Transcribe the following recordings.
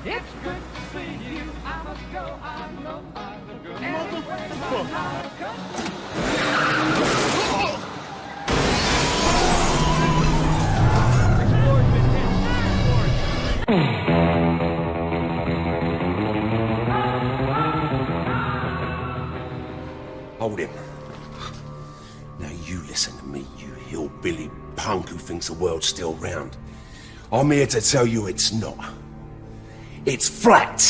It's good to see you. I must go. I know I will go. Anyway, I'll go. Hold him. Now you listen to me, you hillbilly punk who thinks the world's still round. I'm here to tell you it's not. It's flat!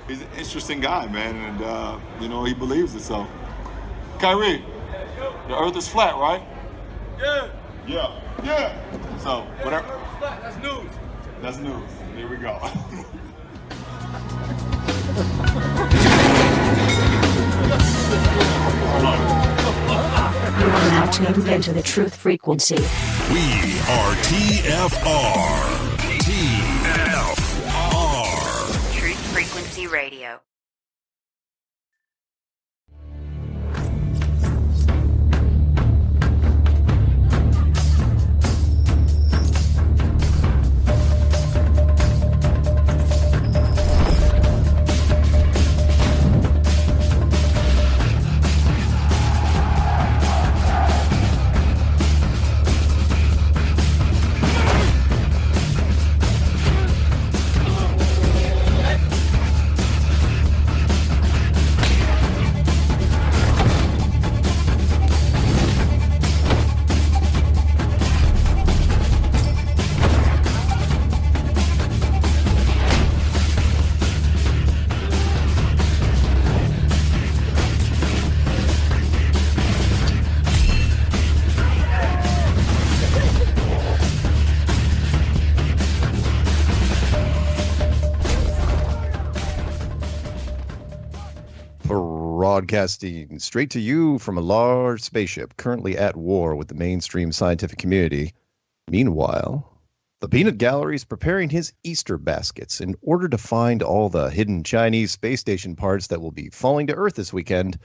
He's an interesting guy, man, and, you know, he believes it, so. Kyrie, the earth is flat, right? Yeah. So, whatever. The earth is flat, that's news. That's news. Here we go. You are now tuned into the truth frequency. We are TFR. Truth Frequency Radio. Broadcasting straight to you from a large spaceship currently at war with the mainstream scientific community. Meanwhile, the peanut gallery is preparing his Easter baskets in order to find all the hidden Chinese space station parts that will be falling to Earth this weekend.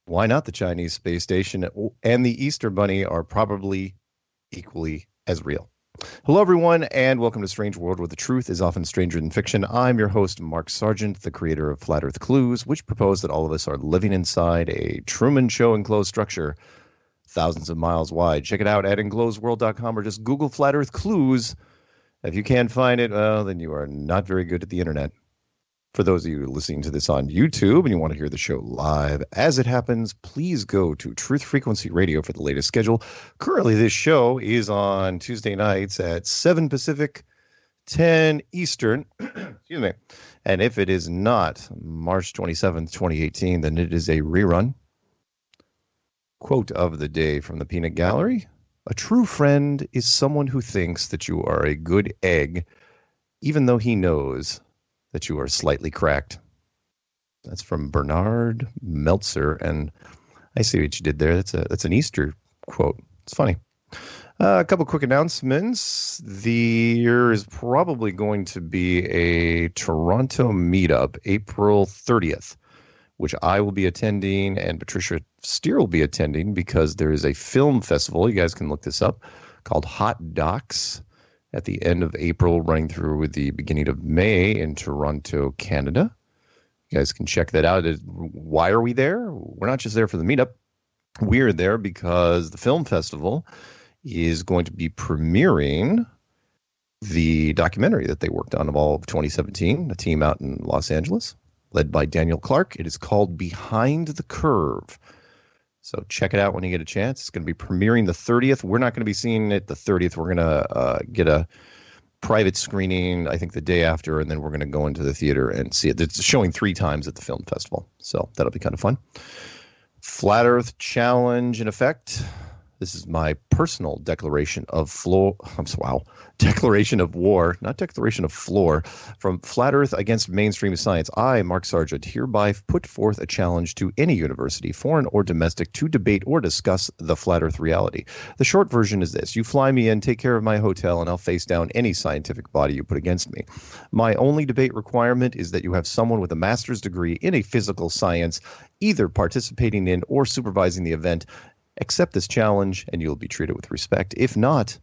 Why not the Chinese space station and the Easter bunny are probably equally as real. Hello, everyone, and welcome to Strange World, where the truth is often stranger than fiction. I'm your host, Mark Sargent, the creator of Flat Earth Clues, which propose that all of us are living inside a Truman Show enclosed structure thousands of miles wide. Check it out at enclosedworld.com or just Google Flat Earth Clues. If you can't find it, well, then you are not very good at the internet. For those of you listening to this on YouTube and you want to hear the show live as it happens, please go to Truth Frequency Radio for the latest schedule. Currently, this show is on Tuesday nights at 7 Pacific, 10 Eastern. Excuse me. And if it is not March 27th, 2018, then it is a rerun. Quote of the day from the Peanut Gallery. A true friend is someone who thinks that you are a good egg, even though he knows that you are slightly cracked. That's from Bernard Meltzer, and I see what you did there. That's an Easter quote. It's funny. A couple quick announcements. There is probably going to be a Toronto meetup April 30th, which I will be attending, and Patricia Steer will be attending, because there is a film festival. You guys can look this up, called Hot Docs, at the end of April, running through with the beginning of May in Toronto, Canada. You guys can check that out. Why are we there? We're not just there for the meetup. We're there because the film festival is going to be premiering the documentary that they worked on of all of 2017, a team out in Los Angeles, led by Daniel Clark. It is called Behind the Curve. So check it out when you get a chance. It's going to be premiering the 30th. We're not going to be seeing it the 30th. We're going to get a private screening, I think, the day after, and then we're going to go into the theater and see it. It's showing 3 times at the film festival, so that'll be kind of fun. Flat Earth Challenge in effect. This is my personal declaration of declaration of war, not declaration of floor, from Flat Earth against mainstream science. I, Mark Sargent, hereby put forth a challenge to any university, foreign or domestic, to debate or discuss the Flat Earth reality. The short version is this. You fly me in, take care of my hotel, and I'll face down any scientific body you put against me. My only debate requirement is that you have someone with a master's degree in a physical science, either participating in or supervising the event. Accept this challenge, and you'll be treated with respect. If not,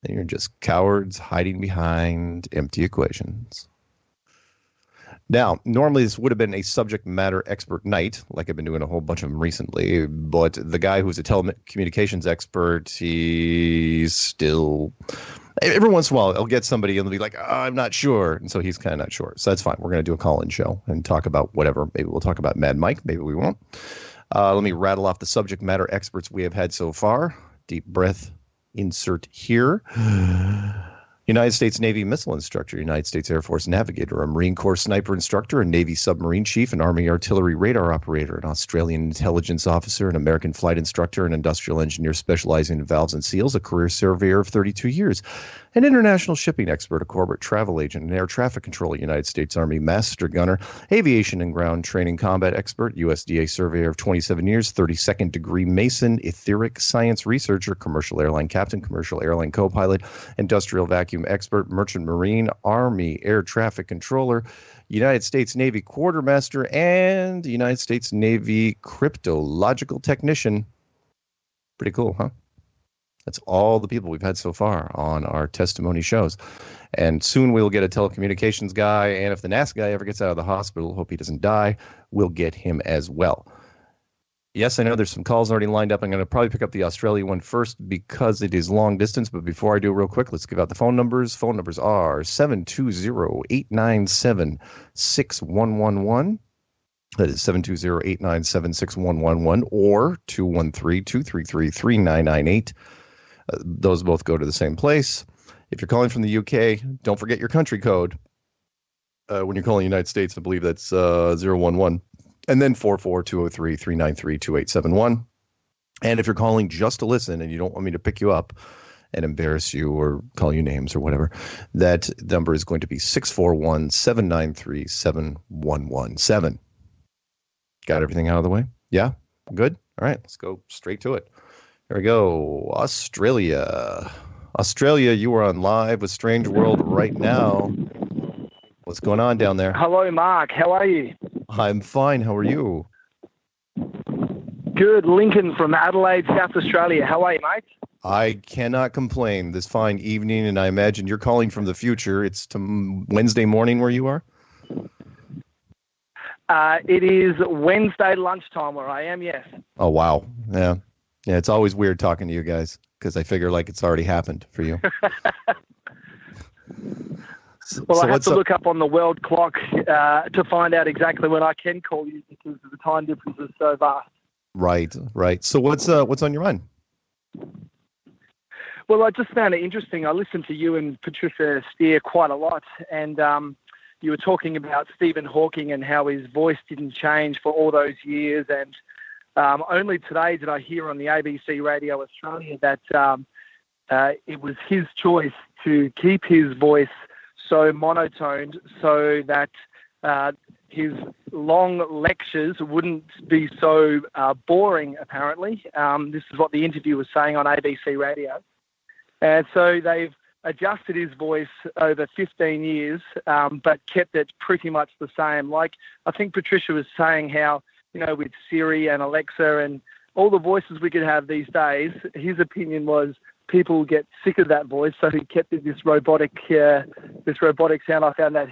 then you're just cowards hiding behind empty equations. Now, normally this would have been a subject matter expert night, like I've been doing a whole bunch of them recently, but the guy who's a telecommunications expert, he's still... Every once in a while, I'll get somebody and they'll be like, I'm not sure. And so he's kind of not sure. So that's fine. We're going to do a call-in show and talk about whatever. Maybe we'll talk about Mad Mike. Maybe we won't. Let me rattle off the subject matter experts we have had so far. Deep breath, insert here. United States Navy missile instructor, United States Air Force navigator, a Marine Corps sniper instructor, a Navy submarine chief, an Army artillery radar operator, an Australian intelligence officer, an American flight instructor, an industrial engineer specializing in valves and seals, a career surveyor of 32 years, an international shipping expert, a corporate travel agent, an air traffic controller, United States Army master gunner, aviation and ground training combat expert, USDA surveyor of 27 years, 32nd degree Mason, etheric science researcher, commercial airline captain, commercial airline co-pilot, industrial vacuum expert, merchant marine, Army air traffic controller, United States Navy quartermaster, and United States Navy cryptological technician. Pretty cool, huh? That's all the people we've had so far on our testimony shows. And soon we'll get a telecommunications guy, and if the NASA guy ever gets out of the hospital, hope he doesn't die, we'll get him as well. Yes, I know there's some calls already lined up. I'm going to probably pick up the Australia one first because it is long distance. But before I do, real quick, let's give out the phone numbers. Phone numbers are 720-897-6111. That is 720-897-6111 or 213-233-3998. Those both go to the same place. If you're calling from the UK, don't forget your country code. When you're calling the United States, I believe that's 011. And then 44203-393-2871. And if you're calling just to listen and you don't want me to pick you up and embarrass you or call you names or whatever, that number is going to be 641-793-7117. Got everything out of the way? Yeah? Good? All right, let's go straight to it. Here we go. Australia. Australia, you are on live with Strange World right now. What's going on down there? Hello, Mark. How are you? I'm fine. How are you? Good. Lincoln from Adelaide, South Australia. How are you, mate? I cannot complain this fine evening, and I imagine you're calling from the future. It's Wednesday morning where you are? It is Wednesday lunchtime where I am, yes. Oh, wow. Yeah. Yeah, it's always weird talking to you guys because I figure like it's already happened for you. Well, I have to look up on the world clock to find out exactly when I can call you because the time difference is so vast. Right, right. So what's on your mind? Well, I just found it interesting. I listened to you and Patricia Steer quite a lot, and you were talking about Stephen Hawking and how his voice didn't change for all those years. And only today did I hear on the ABC Radio Australia that it was his choice to keep his voice so monotoned so that his long lectures wouldn't be so boring, apparently. This is what the interview was saying on ABC Radio. And so they've adjusted his voice over 15 years, but kept it pretty much the same. Like, I think Patricia was saying how, you know, with Siri and Alexa and all the voices we could have these days, his opinion was people get sick of that voice, so he kept it this robotic sound. I found that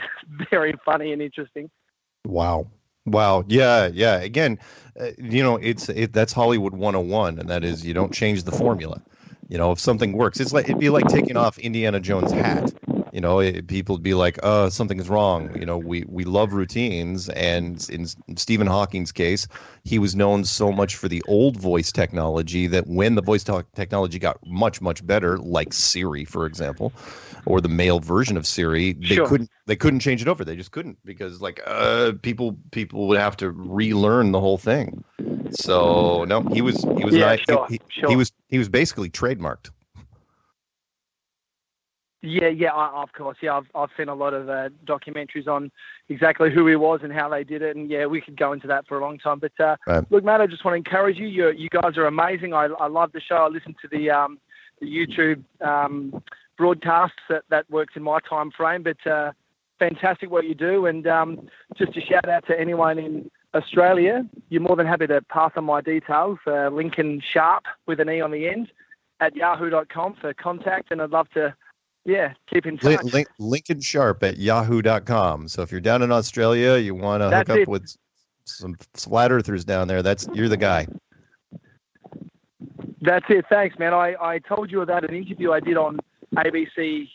very funny and interesting. Wow. Yeah. Again, that's Hollywood 101, and that is you don't change the formula. You know, if something works, it'd be like taking off Indiana Jones' hat. People would be like, something's wrong. We love routines. And in Stephen Hawking's case, he was known so much for the old voice technology that when the voice technology got much, much better, like Siri, for example, or the male version of Siri, they couldn't change it over. They just couldn't, because people would have to relearn the whole thing. So no, he was he was basically trademarked. Yeah, of course. Yeah, I've seen a lot of documentaries on exactly who he was and how they did it, and yeah, we could go into that for a long time. But right. Look, Matt, I just want to encourage you. You guys are amazing. I love the show. I listen to the YouTube broadcasts that works in my time frame. But fantastic what you do, and just a shout out to anyone in Australia. You're more than happy to pass on my details. Lincoln Sharp with an E on the end at yahoo.com for contact, and I'd love to. Yeah, keep in touch. Lincoln Sharp at yahoo.com. So if you're down in Australia, you want to hook up with some flat earthers down there, you're the guy. That's it. Thanks, man. I told you about an interview I did on ABC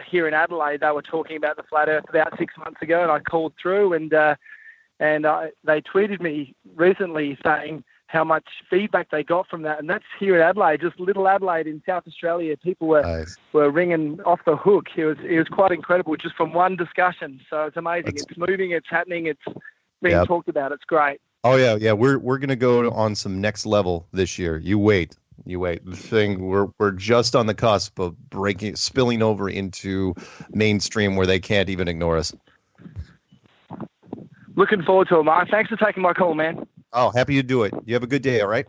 here in Adelaide. They were talking about the flat earth about 6 months ago, and I called through, and they tweeted me recently saying how much feedback they got from that. And that's here in Adelaide, just little Adelaide in South Australia. People were ringing off the hook. It was quite incredible just from one discussion. So it's amazing. It's moving, it's happening, it's being talked about. It's great. Oh yeah. We're going to go on some next level this year. You wait. The thing, we're just on the cusp of spilling over into mainstream where they can't even ignore us. Looking forward to it, Mark. Thanks for taking my call, man. Oh, happy to do it. You have a good day, all right?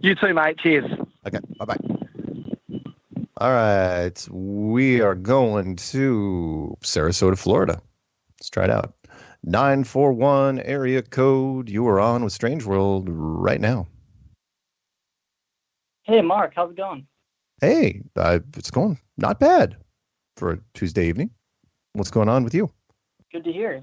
You too, mate. Cheers. Okay, bye-bye. All right, we are going to Sarasota, Florida. Let's try it out. 941 area code. You are on with Strange World right now. Hey, Mark. How's it going? Hey, it's going not bad for a Tuesday evening. What's going on with you? Good to hear.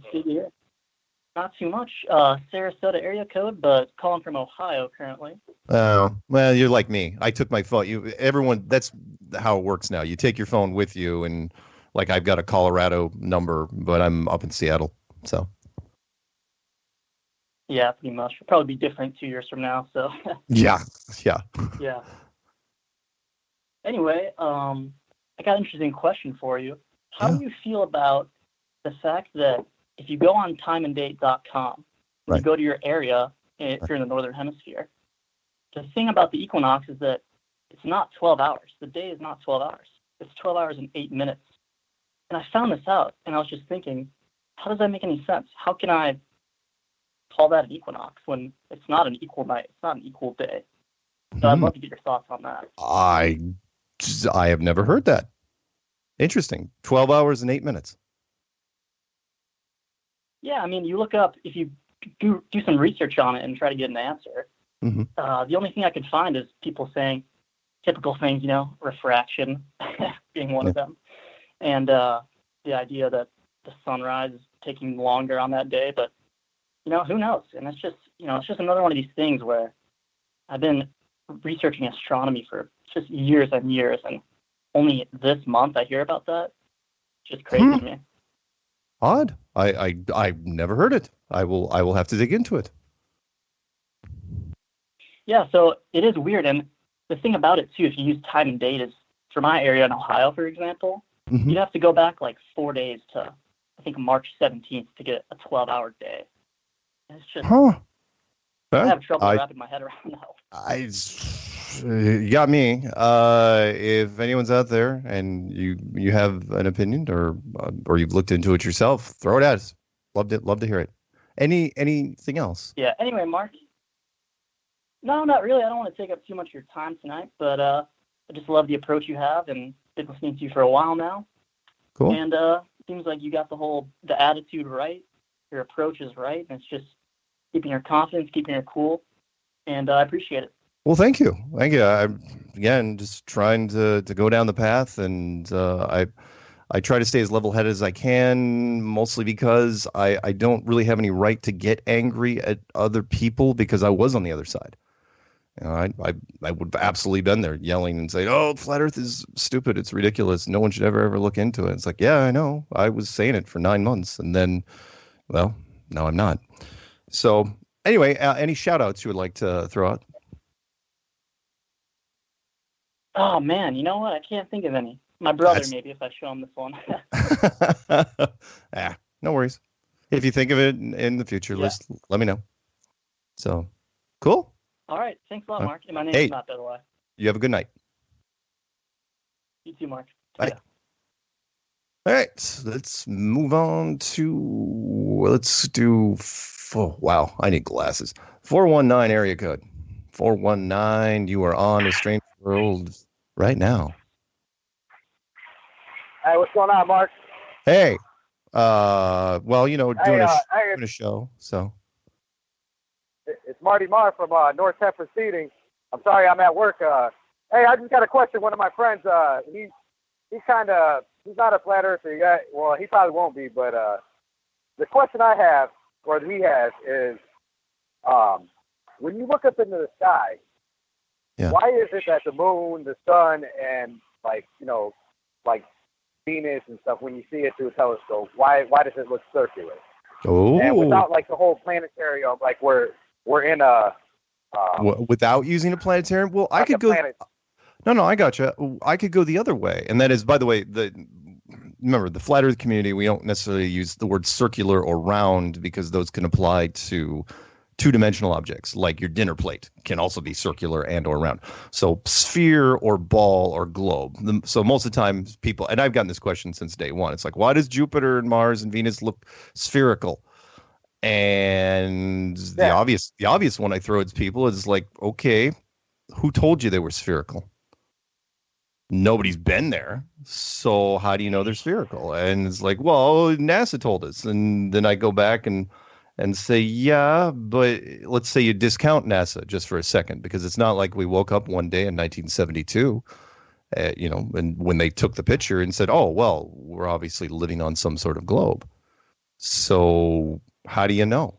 Not too much. Sarasota area code, but calling from Ohio currently. Oh, well, you're like me. I took my phone. Everyone, that's how it works now. You take your phone with you, and like I've got a Colorado number, but I'm up in Seattle, so. Yeah, pretty much. It'll probably be different 2 years from now, so. Yeah. Yeah. Anyway, I got an interesting question for you. How do you feel about the fact that if you go on timeanddate.com, you go to your area, if you're in the Northern Hemisphere, the thing about the equinox is that it's not 12 hours. The day is not 12 hours. It's 12 hours and 8 minutes. And I found this out, and I was just thinking, how does that make any sense? How can I call that an equinox when it's not an equal night? It's not an equal day. So I'd love to get your thoughts on that. I have never heard that. Interesting. 12 hours and 8 minutes. Yeah, I mean, you look up, if you do some research on it and try to get an answer, the only thing I could find is people saying typical things, refraction being one of them. And the idea that the sunrise is taking longer on that day. But, who knows? And it's just another one of these things where I've been researching astronomy for just years and years. And only this month I hear about that. It's just crazy to me. Odd. I've never heard it. I will have to dig into it. Yeah, so it is weird, and the thing about it too, if you use time and date, is for my area in Ohio, for example, you'd have to go back like 4 days to I think March 17th to get a 12-hour day. And it's just I have trouble wrapping my head around that. You got me. If anyone's out there and you have an opinion or you've looked into it yourself, throw it at us. Love to hear it. Anything else? Yeah. Anyway, Mark. No, not really. I don't want to take up too much of your time tonight, but I just love the approach you have, and been listening to you for a while now. Cool. And seems like you got the attitude right. Your approach is right, and it's just keeping your confidence, keeping your cool, and I appreciate it. Well, thank you. I'm again just trying to go down the path, and I try to stay as level-headed as I can, mostly because I don't really have any right to get angry at other people because I was on the other side. You know, I would have absolutely been there yelling and saying, "Oh, flat Earth is stupid. It's ridiculous. No one should ever look into it." It's like, yeah, I know. I was saying it for 9 months, and then, well, now I'm not. So anyway, any shout outs you would like to throw out? Oh man, you know what? I can't think of any. My brother, maybe, if I show him this one. No worries. If you think of it in the future, let me know. So, cool. All right. Thanks a lot, Mark. And my name is Matt, by the way. You have a good night. You too, Mark. Bye. All right. Let's move on to, let's do, wow, I need glasses. 419 area code. 419, you are on A Strange World right now. Hey, what's going on, Mark? Hey. Well, you know, doing a show, so. It's Marty Marr from North 10 Proceedings. I'm sorry, I'm at work. Hey, I just got a question. One of my friends, he's not a flat earther yet. Well, he probably won't be, but the question I have, or he has, is when you look up into the sky, why is it that the moon, the sun, and like Venus and stuff, when you see it through a telescope, why does it look circular? Oh. And without like the whole planetarium, like we're in a without using a planetarium, well, I could go. No, I gotcha. I could go the other way, and that is, by the way, remember the flat Earth community. We don't necessarily use the word circular or round because those can apply to two-dimensional objects, like your dinner plate can also be circular and or round. So sphere or ball or globe. So most of the time people, and I've gotten this question since day one, it's like, why does Jupiter and Mars and Venus look spherical? And the obvious one I throw at people is like, okay, who told you they were spherical? Nobody's been there. So how do you know they're spherical? And it's like, well, NASA told us. And then I go back and say, yeah, but let's say you discount NASA just for a second, because it's not like we woke up one day in 1972, and when they took the picture and said, oh, well, we're obviously living on some sort of globe. So how do you know?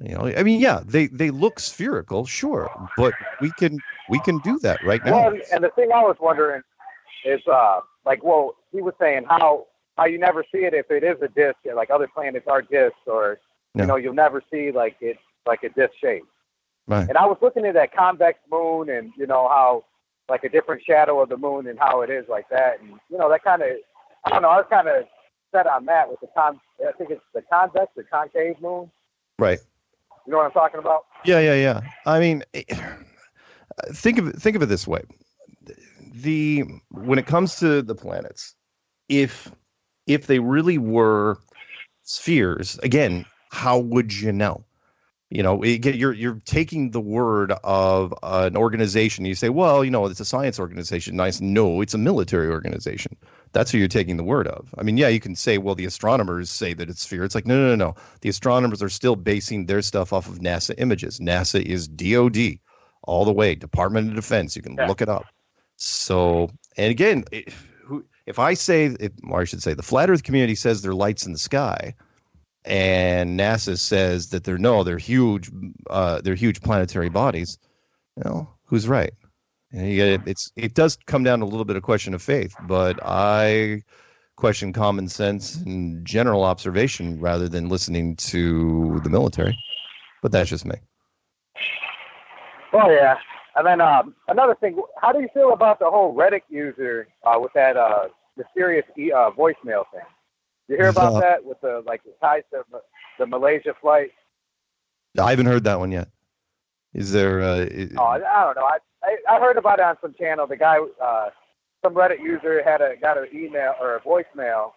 I mean, yeah, they look spherical, sure, but we can do that right now. Well, and the thing I was wondering is, he was saying how you never see it if it is a disk, like other planets are disks, or you'll never see like it's like a disc shape. Right. And I was looking at that convex moon, and how like a different shadow of the moon and how it is like that, and that kind of, I don't know, I was kind of set on that with I think it's the convex or concave moon. Right. You know what I'm talking about? Yeah. I mean, think of it this way: when it comes to the planets, if they really were spheres, again, how would you know? You're taking the word of an organization. You say, well, it's a science organization. Nice. No, it's a military organization. That's who you're taking the word of. I mean, yeah, you can say, well, the astronomers say that it's sphere. It's like, no. The astronomers are still basing their stuff off of NASA images. NASA is DOD all the way, Department of Defense. You can look it up. So, and again, if I say, or I should say, the flat Earth community says they're lights in the sky, and NASA says that they're huge planetary bodies, who's right? It does come down to a little bit of question of faith, but I question common sense and general observation rather than listening to the military. But that's just me. Oh yeah, and then another thing, how do you feel about the whole Reddit user with that mysterious voicemail thing? You hear about that with the ties to the Malaysia flight? I haven't heard that one yet. Is there? I don't know. I heard about it on some channel. The guy, some Reddit user got an email or a voicemail,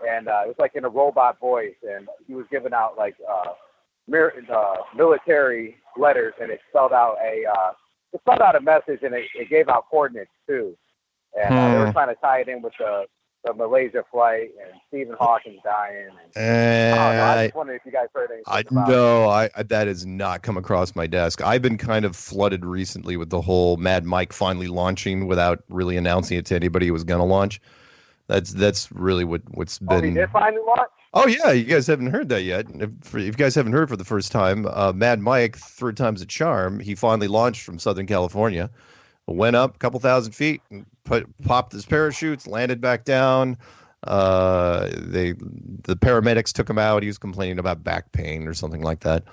and it was like in a robot voice, and he was giving out military letters, and it spelled out a message, and it gave out coordinates too, and they were trying to tie it in with the Malaysia flight and Stephen Hawking dying. I just wondered if you guys heard anything about it. That has not come across my desk. I've been kind of flooded recently with the whole Mad Mike finally launching without really announcing it to anybody who was going to launch. That's really what's Oh, he been. did finally launch? Oh yeah, you guys haven't heard that yet. If you guys haven't heard for the first time, Mad Mike, third time's a charm. He finally launched from Southern California, went up a couple thousand feet, and popped his parachutes, landed back down. The paramedics took him out. He was complaining about back pain or something like that,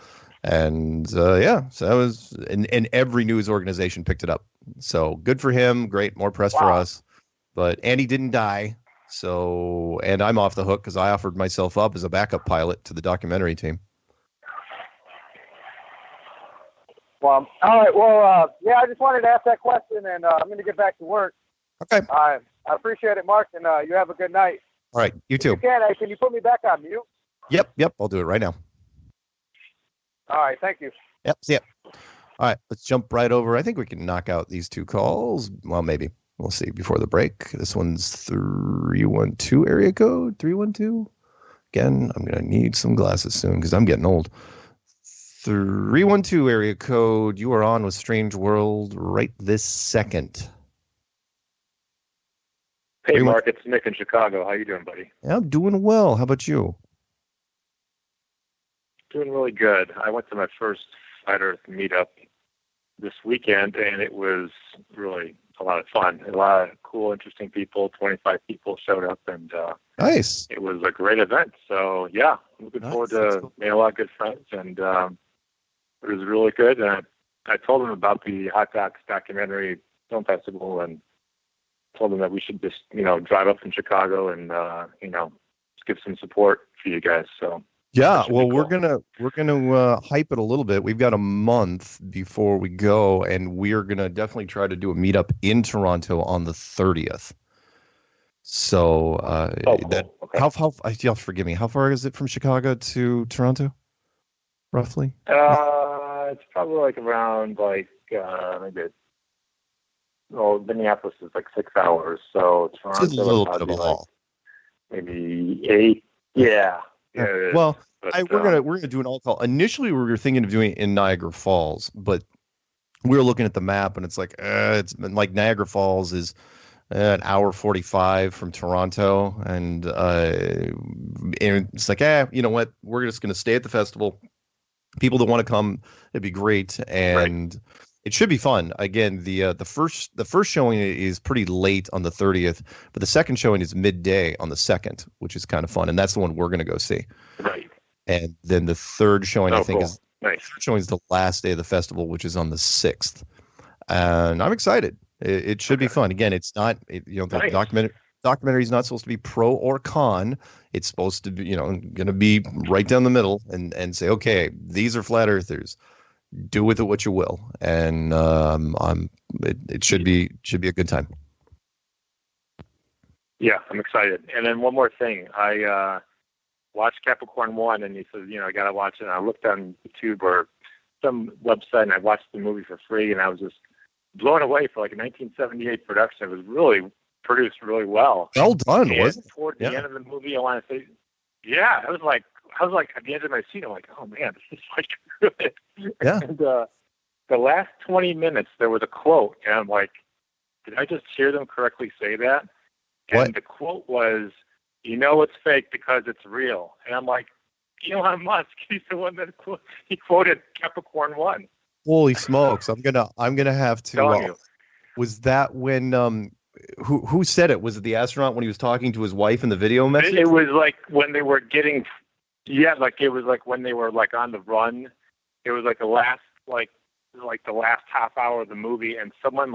and so that was, and every news organization picked it up. So good for him. Great, more press for us. But Andy didn't die. So, and I'm off the hook because I offered myself up as a backup pilot to the documentary team. Well, all right. Well, yeah, I just wanted to ask that question, and I'm going to get back to work. Okay. I appreciate it, Mark, and you have a good night. All right. You too. If you can you put me back on mute? Yep. I'll do it right now. All right. Thank you. Yep. See ya. All right. Let's jump right over. I think we can knock out these two calls. Well, maybe. We'll see before the break. This one's 312 area code. 312. Again, I'm going to need some glasses soon because I'm getting old. 312 area code. You are on with Strange World right this second. Hey, Mark, it's Nick in Chicago. How you doing, buddy? Yeah, I'm doing well. How about you? Doing really good. I went to my first Flat Earth meetup this weekend, and it was really a lot of fun. A lot of cool, interesting people. 25 people showed up, and nice. It was a great event. So, yeah, I'm looking forward to meeting a lot of good friends, and it was really good. And I told them about the Hot Docs documentary film festival, and told them that we should just, drive up from Chicago and, just give some support for you guys. So. Yeah, well, we're gonna hype it a little bit. We've got a month before we go, and we're gonna definitely try to do a meetup in Toronto on the 30th. So cool. Okay. Y'all forgive me. How far is it from Chicago to Toronto, mayroughly? It's probably like around Minneapolis is like 6 hours, so Toronto it's a little bit of a haul. Maybe 8. Yeah. Well, we're gonna do an all call. Initially, we were thinking of doing it in Niagara Falls, but we were looking at the map, and it's like Niagara Falls is an hour 45 from Toronto, and it's like, you know what? We're just gonna stay at the festival. People that want to come, it'd be great, and it should be fun. Again, the first showing is pretty late on the 30th, but the second showing is midday on the 2nd, which is kind of fun, and that's the one we're going to go see. Right. And then the third showing, I think, cool. is nice. Third showing is the last day of the festival, which is on the 6th, and I'm excited. It should be fun. Again, it's not the documentary is not supposed to be pro or con. It's supposed to be going to be right down the middle and say, okay, these are flat earthers. Do with it what you will, and it should be a good time. Yeah, I'm excited. And then one more thing, I watched Capricorn 1, and he says, I got to watch it. And I looked on YouTube or some website, and I watched the movie for free, and I was just blown away for like a 1978 production. It was really produced really well. Well done, and wasn't it? Toward the end of the movie, I want to say, yeah, I was like at the end of my seat, I'm like, oh man, this is like good. Yeah. And the last 20 minutes, there was a quote, and I'm like, did I just hear them correctly say that? And the quote was, it's fake because it's real. And I'm like, Elon Musk, he's the one that he quoted Capricorn 1. Holy smokes! I'm gonna have to. Was that when who said it? Was it the astronaut when he was talking to his wife in the video message? It was like when they were getting. Yeah, it was like when they were on the run. It was like the last the last half hour of the movie, and someone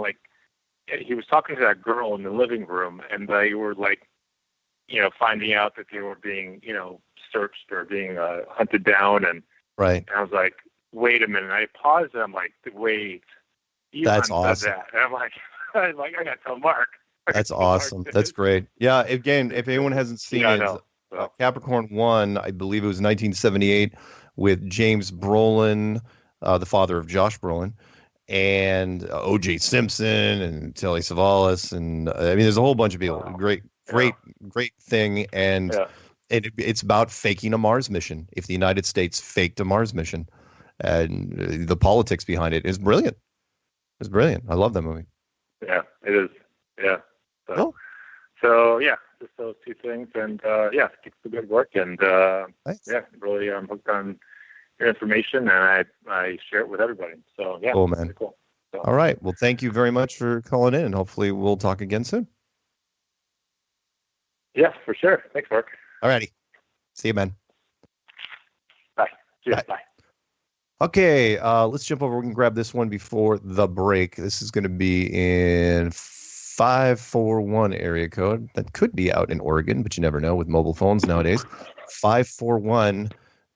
he was talking to that girl in the living room, and they were finding out that they were being searched or being hunted down, and right. And I was like, wait a minute. I paused, and I'm like, wait. That's awesome. That. And I'm like, I got to tell Mark. That's awesome. That's great. Yeah. Again, if anyone hasn't seen it. Capricorn 1, I believe it was 1978, with James Brolin, the father of Josh Brolin, and O.J. Simpson and Telly Savalas, and there's a whole bunch of people. Great thing, and it's about faking a Mars mission. If the United States faked a Mars mission, and the politics behind it is brilliant. It's brilliant. I love that movie. Yeah, it is. Yeah. Cool. So yeah, just those two things. And keep the good work. And really I'm hooked on your information, and I share it with everybody. So cool, man. Really cool. So, all right. Well, thank you very much for calling in, and hopefully we'll talk again soon. Yeah, for sure. Thanks, Mark. All righty. See you, man. Bye. Cheers. Bye. Okay, let's jump over. We can grab this one before the break. This is going to be in 541 area code. That could be out in Oregon, but you never know with mobile phones nowadays. 541,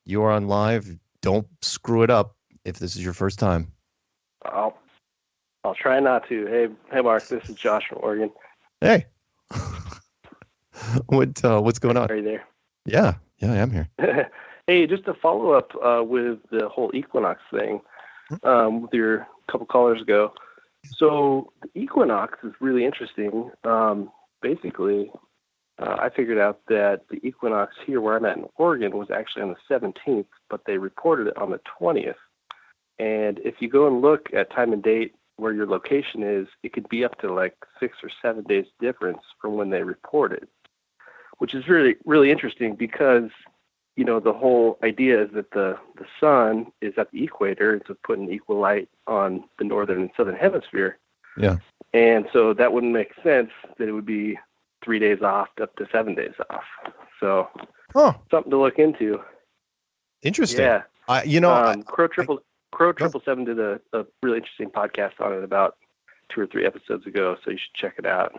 you are on live. Don't screw it up if this is your first time. I'll try not to. Hey, Mark, this is Josh from Oregon. Hey. What's going on? Are you there? Yeah, I am here. Hey, just to follow up with the whole equinox thing with your couple callers ago. So the equinox is really interesting. Basically, I figured out that the equinox here where I'm at in Oregon was actually on the 17th, but they reported it on the 20th. And if you go and look at time and date where your location is, it could be up to like 6 or 7 days difference from when they report it, which is really, really interesting because the whole idea is that the sun is at the equator, and so putting equal light on the northern and southern hemisphere. Yeah. And so that wouldn't make sense that it would be 3 days off up to 7 days off. So something to look into. Interesting. Yeah. Crow Triple Go. 7 did a really interesting podcast on it about 2 or 3 episodes ago, so you should check it out.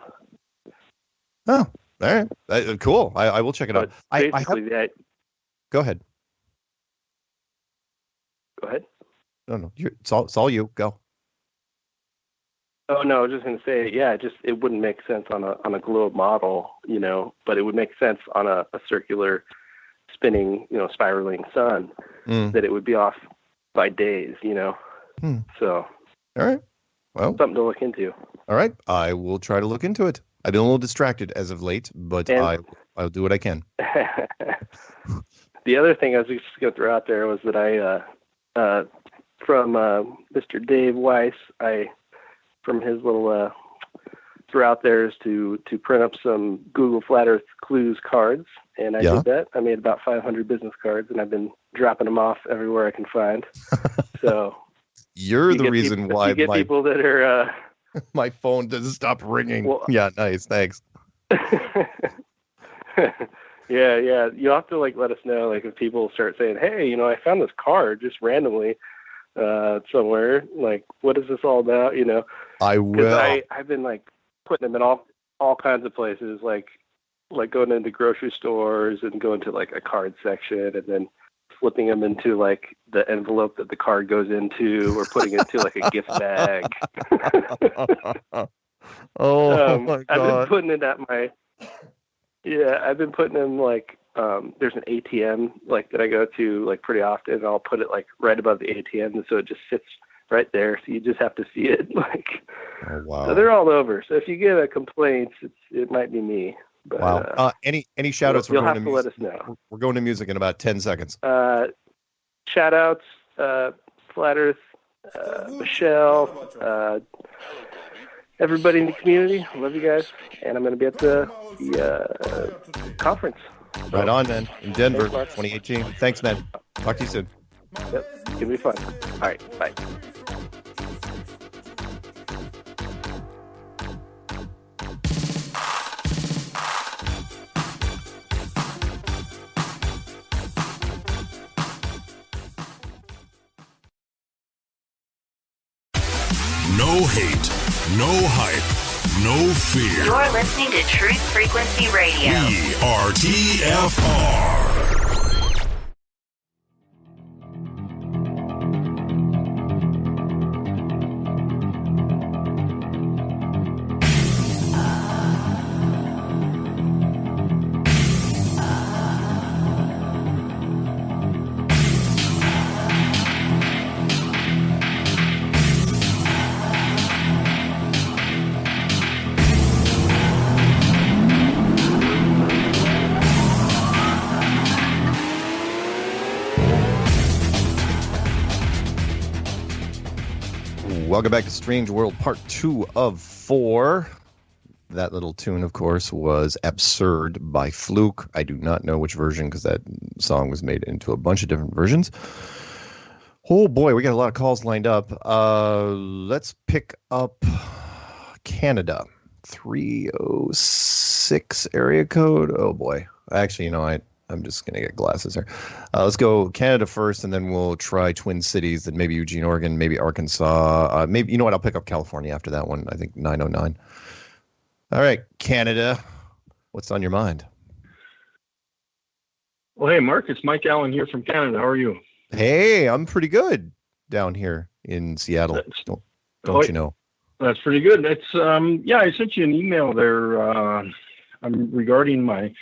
Oh, all right. Cool. I will check it out. Go ahead. Go ahead. No. It's all you. Go. Oh no, I was just going to say, it wouldn't make sense on a globe model, but it would make sense on a circular, spinning, spiraling sun that it would be off by days, So. All right. Well, something to look into. All right, I will try to look into it. I've been a little distracted as of late, but I'll do what I can. The other thing I was just going to throw out there was that I, from Mr. Dave Weiss, from his little throw out there is to print up some Google Flat Earth Clues cards, and I did that. I made about 500 business cards, and I've been dropping them off everywhere I can find. So you're the reason why you get people that are my phone doesn't stop ringing. Well, yeah, nice, thanks. Yeah. You'll have to let us know if people start saying, "Hey, I found this card just randomly somewhere. What is this all about?" I will. I've been putting them in all kinds of places, like going into grocery stores and going to a card section, and then flipping them into the envelope that the card goes into, or putting it into a gift bag. My God! I've been putting it at my. Yeah, I've been putting them there's an ATM that I go to pretty often, and I'll put it right above the ATM, and so it just sits right there. So you just have to see it. Oh, wow. So they're all over. So if you get a complaint, it might be me. But, wow. Any shout outs? You'll have to let us know. We're going to music in about 10 seconds. Shout outs, Flat Earth, Michelle, everybody in the community. I love you guys. And I'm going to be at the conference. Right on, man. In Denver, 2018. Thanks, man. Talk to you soon. Yep. It's going to be fun. All right. Bye. No hate, no hype, no fear. You're listening to Truth Frequency Radio. We are TFR. Welcome back to Strange World Part 2 of 4. That little tune, of course, was Absurd by Fluke. I do not know which version because that song was made into a bunch of different versions. Oh, boy, we got a lot of calls lined up. Let's pick up Canada. 306 area code. Oh, boy. Actually, I'm just going to get glasses here. Let's go Canada first, and then we'll try Twin Cities, then maybe Eugene, Oregon, maybe Arkansas. Maybe, you know what? I'll pick up California after that one. I think 909. All right, Canada. What's on your mind? Well, hey, Mark, it's Mike Allen here from Canada. How are you? Hey, I'm pretty good down here in Seattle. Don't you know? That's pretty good. It's I sent you an email there regarding my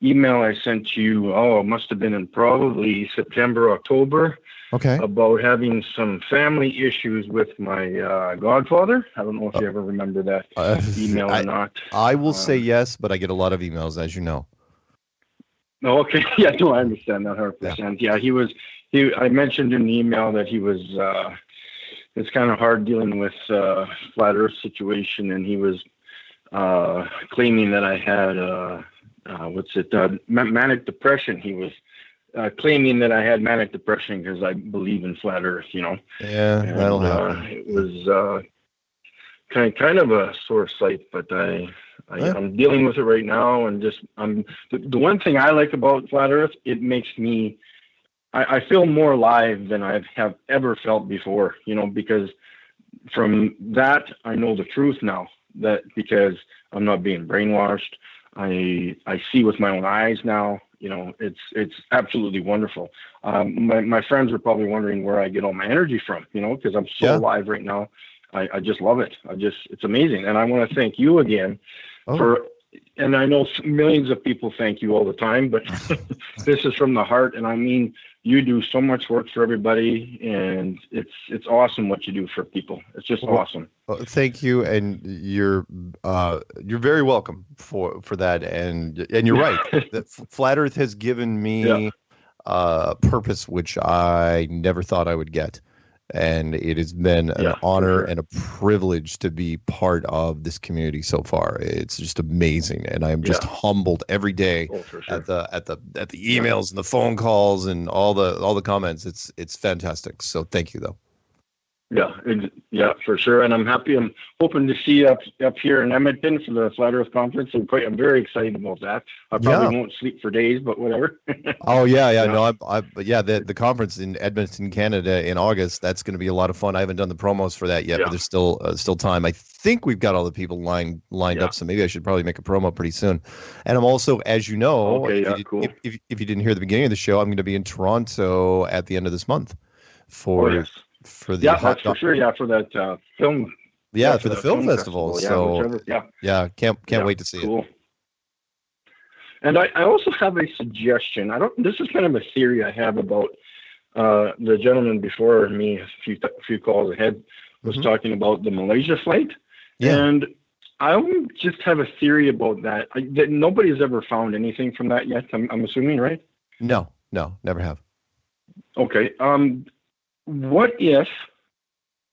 email I sent you. It must have been in probably September, October. Okay. About having some family issues with my godfather. I don't know if you ever remember that email or not. I will say yes, but I get a lot of emails, as you know. Oh, okay. Yeah, no, I understand that 100%. Yeah, I mentioned in the email that he was. It's kind of hard dealing with flat Earth situation, and he was claiming that I had manic depression. He was claiming that I had manic depression because I believe in flat Earth. Yeah, and, that'll happen. It was kind of a sore sight, but I'm dealing with it right now, and the one thing I like about flat Earth, it makes me. I feel more alive than I have ever felt before, because from that, I know the truth now, that because I'm not being brainwashed. I see with my own eyes now, it's absolutely wonderful. My friends are probably wondering where I get all my energy from, because I'm so alive right now. I just love it. It's amazing. And I want to thank you again and I know millions of people thank you all the time, but this is from the heart. And I mean, you do so much work for everybody, and it's awesome what you do for people. It's just awesome. Well, thank you, and you're very welcome for that. And you're right. That Flat Earth has given me a purpose which I never thought I would get. And it has been an honor and a privilege to be part of this community so far. It's just amazing, and I'm just humbled every day at the emails and the phone calls and all the comments. It's fantastic. So thank you, though. Yeah, for sure. And I'm happy. I'm hoping to see you up here in Edmonton for the Flat Earth Conference. I'm very excited about that. I probably won't sleep for days, but whatever. Oh yeah. No, the conference in Edmonton, Canada in August. That's going to be a lot of fun. I haven't done the promos for that yet, but there's still time. I think we've got all the people lined up, so maybe I should probably make a promo pretty soon. And I'm also, as you know, cool. if you didn't hear the beginning of the show, I'm going to be in Toronto at the end of this month for the for that film. For the film festival. Can't wait to see it. And I also have a suggestion. This is kind of a theory I have about the gentleman before me, a few calls ahead, was talking about the Malaysia flight. And I just have a theory about that. That nobody's ever found anything from that yet. I'm assuming, right? No, never have. Okay. What if,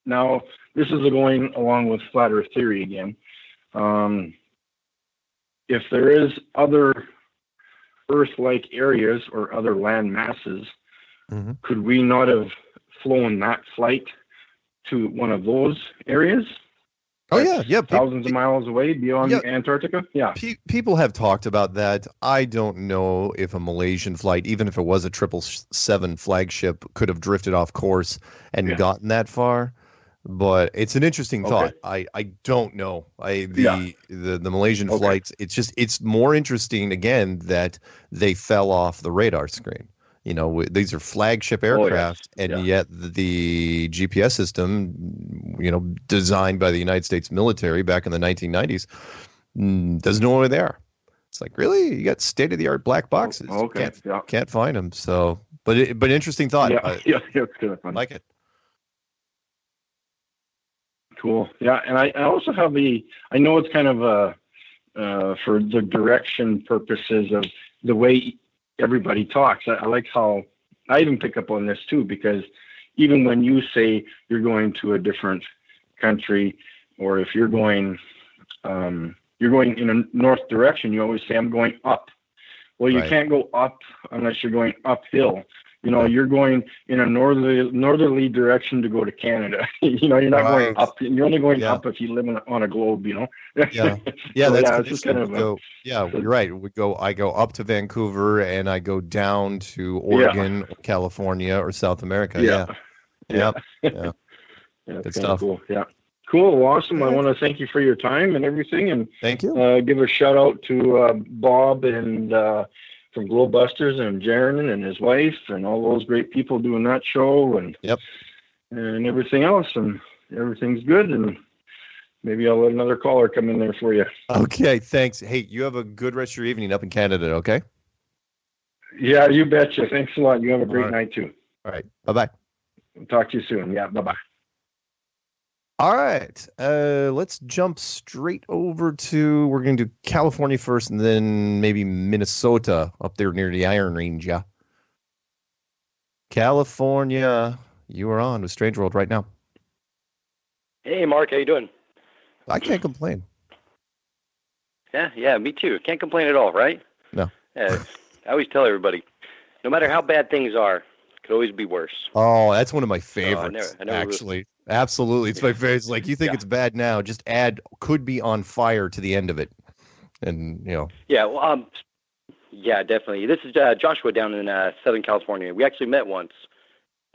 now this is going along with flat Earth theory again, if there is other Earth-like areas or other land masses, could we not have flown that flight to one of those areas? Thousands of miles away beyond Antarctica. People have talked about that. I don't know if a Malaysian flight, even if it was a 777 flagship, could have drifted off course and gotten that far. But it's an interesting thought. I don't know. The Malaysian flights. It's more interesting again that they fell off the radar screen. These are flagship aircraft, and yet the GPS system, designed by the United States military back in the 1990s, doesn't know where they are. It's like, really? You got state-of-the-art black boxes. Can't find them. So, but interesting thought. It's good. I like it. Cool. Yeah, and I also have I know it's kind of for the direction purposes of the way everybody talks. I like how I even pick up on this too, because even when you say you're going to a different country, or if you're going you're going in a north direction, you always say, I'm going up. Well, you can't go up unless you're going uphill. You're going in a northerly direction to go to Canada. You're not going up. You're only going up if you live on a globe. Yeah, So, that's it's just kind of you're right. I go up to Vancouver and I go down to Oregon, or California, or South America. Yeah. Good stuff. Cool. Yeah. Cool. Awesome. I want to thank you for your time and everything, and thank you. Give a shout out to Bob and from Globusters and Jaron and his wife and all those great people doing that show and everything else, and everything's good, and maybe I'll let another caller come in there for you. Okay, thanks. Hey, you have a good rest of your evening up in Canada, okay? Yeah, you betcha. Thanks a lot. You have a great night too. All right. Bye-bye. Talk to you soon. Yeah, bye-bye. All right. Let's jump straight over to, we're going to do California first and then maybe Minnesota up there near the Iron Range, yeah. California, you are on with Strange World right now. Hey, Mark, how you doing? I can't complain. Yeah, me too. Can't complain at all, right? No. I always tell everybody, no matter how bad things are, it could always be worse. Oh, that's one of my favorites, I never actually. Absolutely. It's my favorite. It's like, you think it's bad now, just add could be on fire to the end of it. And, Yeah, well, yeah, definitely. This is Joshua down in Southern California. We actually met once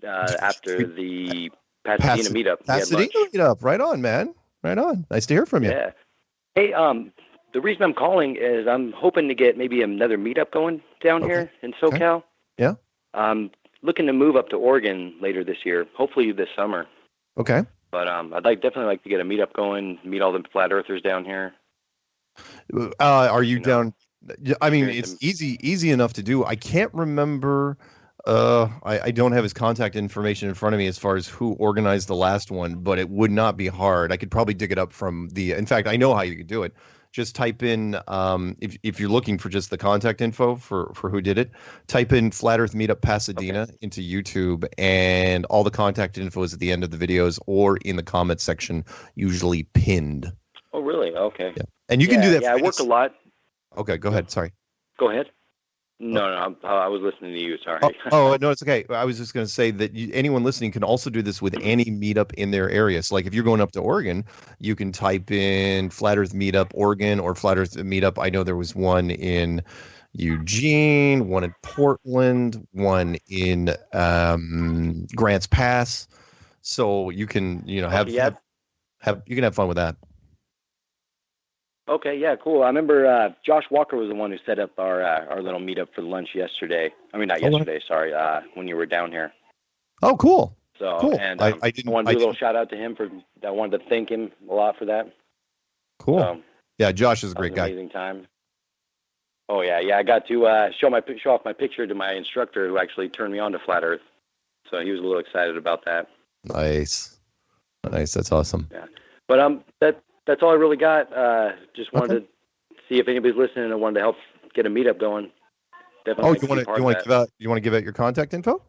after the Pasadena meetup. Pasadena meetup. Right on, man. Right on. Nice to hear from you. Yeah. Hey, the reason I'm calling is I'm hoping to get maybe another meetup going down here in SoCal. Okay. Yeah. I'm looking to move up to Oregon later this year, hopefully this summer. Okay. But I'd definitely like to get a meetup going, meet all the flat earthers down here. Are you down? I mean, it's easy enough to do. I can't remember. I don't have his contact information in front of me as far as who organized the last one, but it would not be hard. I could probably dig it up from in fact, I know how you could do it. Just type in, if you're looking for just the contact info for who did it, type in Flat Earth Meetup Pasadena into YouTube, and all the contact info is at the end of the videos or in the comment section, usually pinned. Oh, really? Okay. Yeah. And you can do that. Yeah, I work a lot. Okay, go ahead. Sorry. Go ahead. No, I was listening to you. Sorry. Oh, no, it's okay. I was just going to say that anyone listening can also do this with any meetup in their area. So, like, if you're going up to Oregon, you can type in Flat Earth Meetup Oregon or Flat Earth Meetup. I know there was one in Eugene, one in Portland, one in Grants Pass. So you can, you can have fun with that. Okay, yeah, cool. I remember Josh Walker was the one who set up our little meetup for lunch yesterday. I mean, not yesterday, sorry, when you were down here. Oh, cool. So, cool. And I want to do a little shout out to him I wanted to thank him a lot for that. Cool. Yeah, Josh is a great guy. Amazing time. Oh yeah. I got to show off my picture to my instructor who actually turned me on to Flat Earth. So he was a little excited about that. Nice. That's awesome. Yeah, but that's all I really got. Just wanted to see if anybody's listening and wanted to help get a meetup going. Definitely. You want to give out your contact info?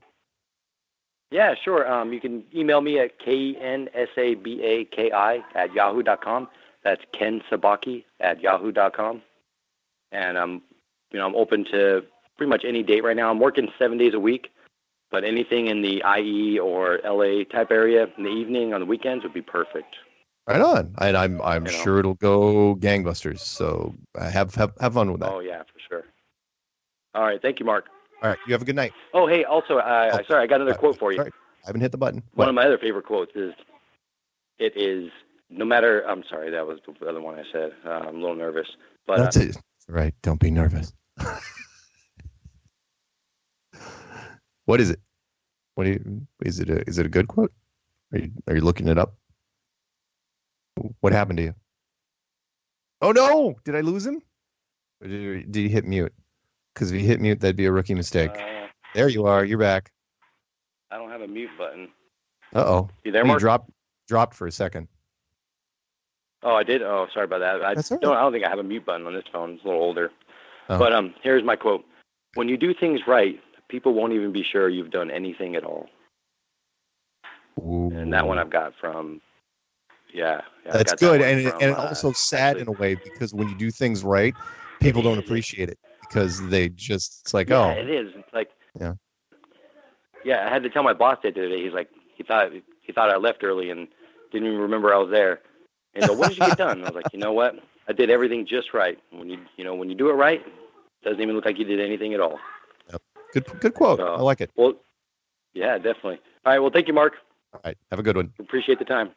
Yeah, sure. You can email me at kensabaki@yahoo.com. That's kensabaki@yahoo.com. And I'm open to pretty much any date right now. I'm working 7 days a week, but anything in the IE or LA type area in the evening on the weekends would be perfect. Right on, and I'm sure it'll go gangbusters. So have fun with that. Oh yeah, for sure. All right, thank you, Mark. All right, you have a good night. Oh hey, also, sorry, I got another quote for you. Sorry, I haven't hit the button. One of my other favorite quotes is, "It is no matter." I'm sorry, that was the other one I said. I'm a little nervous, but that's it. Right, don't be nervous. What is it? Is it a good quote? Are you looking it up? What happened to you? Oh no! Did I lose him? Or did he hit mute? Because if he hit mute, that'd be a rookie mistake. There you are. You're back. I don't have a mute button. Uh-oh. You there, Mark? Dropped for a second. Oh, I did? Oh, sorry about that. I don't think I have a mute button on this phone. It's a little older. Oh. But here's my quote. When you do things right, people won't even be sure you've done anything at all. Ooh. And that one I've got from Yeah, I That's got that good, one and from, and also sad in a way, because when you do things right, people don't appreciate it because they just, it's like, Yeah, oh, it is. It's like, yeah. yeah, I had to tell my boss that today. He's like, he thought I left early and didn't even remember I was there. And so, when did you get done? And I was like, you know what? I did everything just right. When you do it right, it doesn't even look like you did anything at all. Yep. Good quote. So, I like it. Well, yeah, definitely. All right. Well, thank you, Mark. All right. Have a good one. Appreciate the time.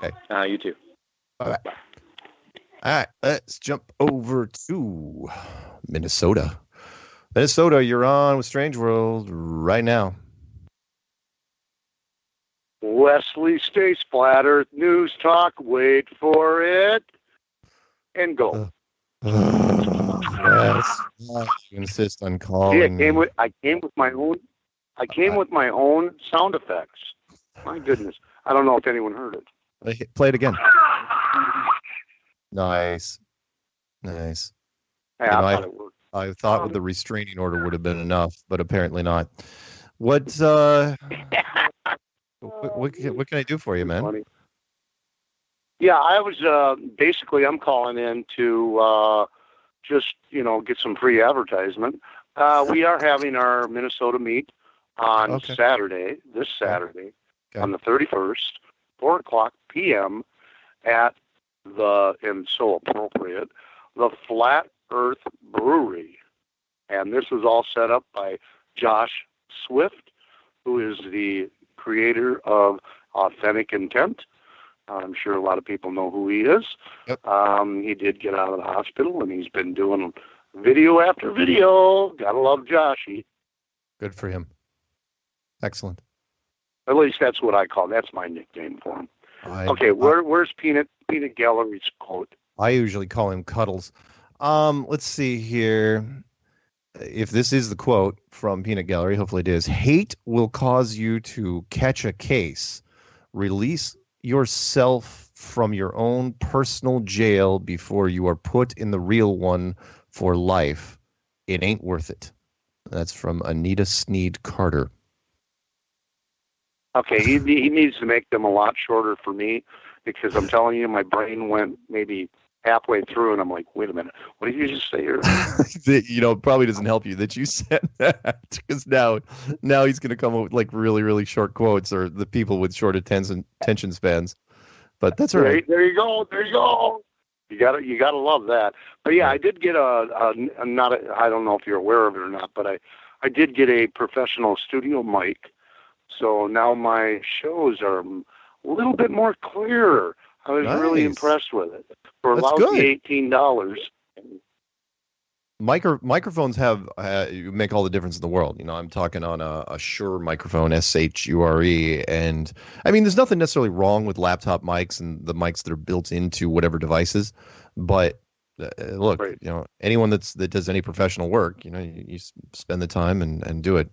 Okay. You too. Bye. All right. Let's jump over to Minnesota. Minnesota, you're on with Strange World right now. Wesley, stay Flat Earth News Talk. Wait for it. And go. Yes. You insist on calling. See, I came with my own sound effects. My goodness. I don't know if anyone heard it. Play it again. Nice. Hey, I thought with the restraining order would have been enough, but apparently not. What can I do for you, man? Funny. Yeah, I was basically, I'm calling in to just, get some free advertisement. We are having our Minnesota meet on Saturday, this Saturday, on the 31st, 4 o'clock p.m. at and so appropriate, the Flat Earth Brewery. And this was all set up by Josh Swift, who is the creator of Authentic Intent. I'm sure a lot of people know who he is. Yep. He did get out of the hospital, and he's been doing video after video. Gotta love Joshy. Good for him. Excellent. At least that's what I call. That's my nickname for him. Where's Peanut Gallery's quote? I usually call him Cuddles. Let's see here. If this is the quote from Peanut Gallery, hopefully it is. Hate will cause you to catch a case. Release yourself from your own personal jail before you are put in the real one for life. It ain't worth it. That's from Anita Sneed Carter. Okay, he needs to make them a lot shorter for me, because I'm telling you, my brain went maybe halfway through, and I'm like, wait a minute, what did you just say here? It probably doesn't help you that you said that, because now he's going to come up with like really, really short quotes, or the people with short attention spans. But that's all right. There you go. You gotta love that. But yeah, I did get I don't know if you're aware of it or not, but I did get a professional studio mic. So now my shows are a little bit more clear. I was really impressed with it. For a lousy $18. Microphones make all the difference in the world. I'm talking on a Shure microphone, SHURE, and I mean, there's nothing necessarily wrong with laptop mics and the mics that are built into whatever devices. But look, anyone that does any professional work, you spend the time and do it.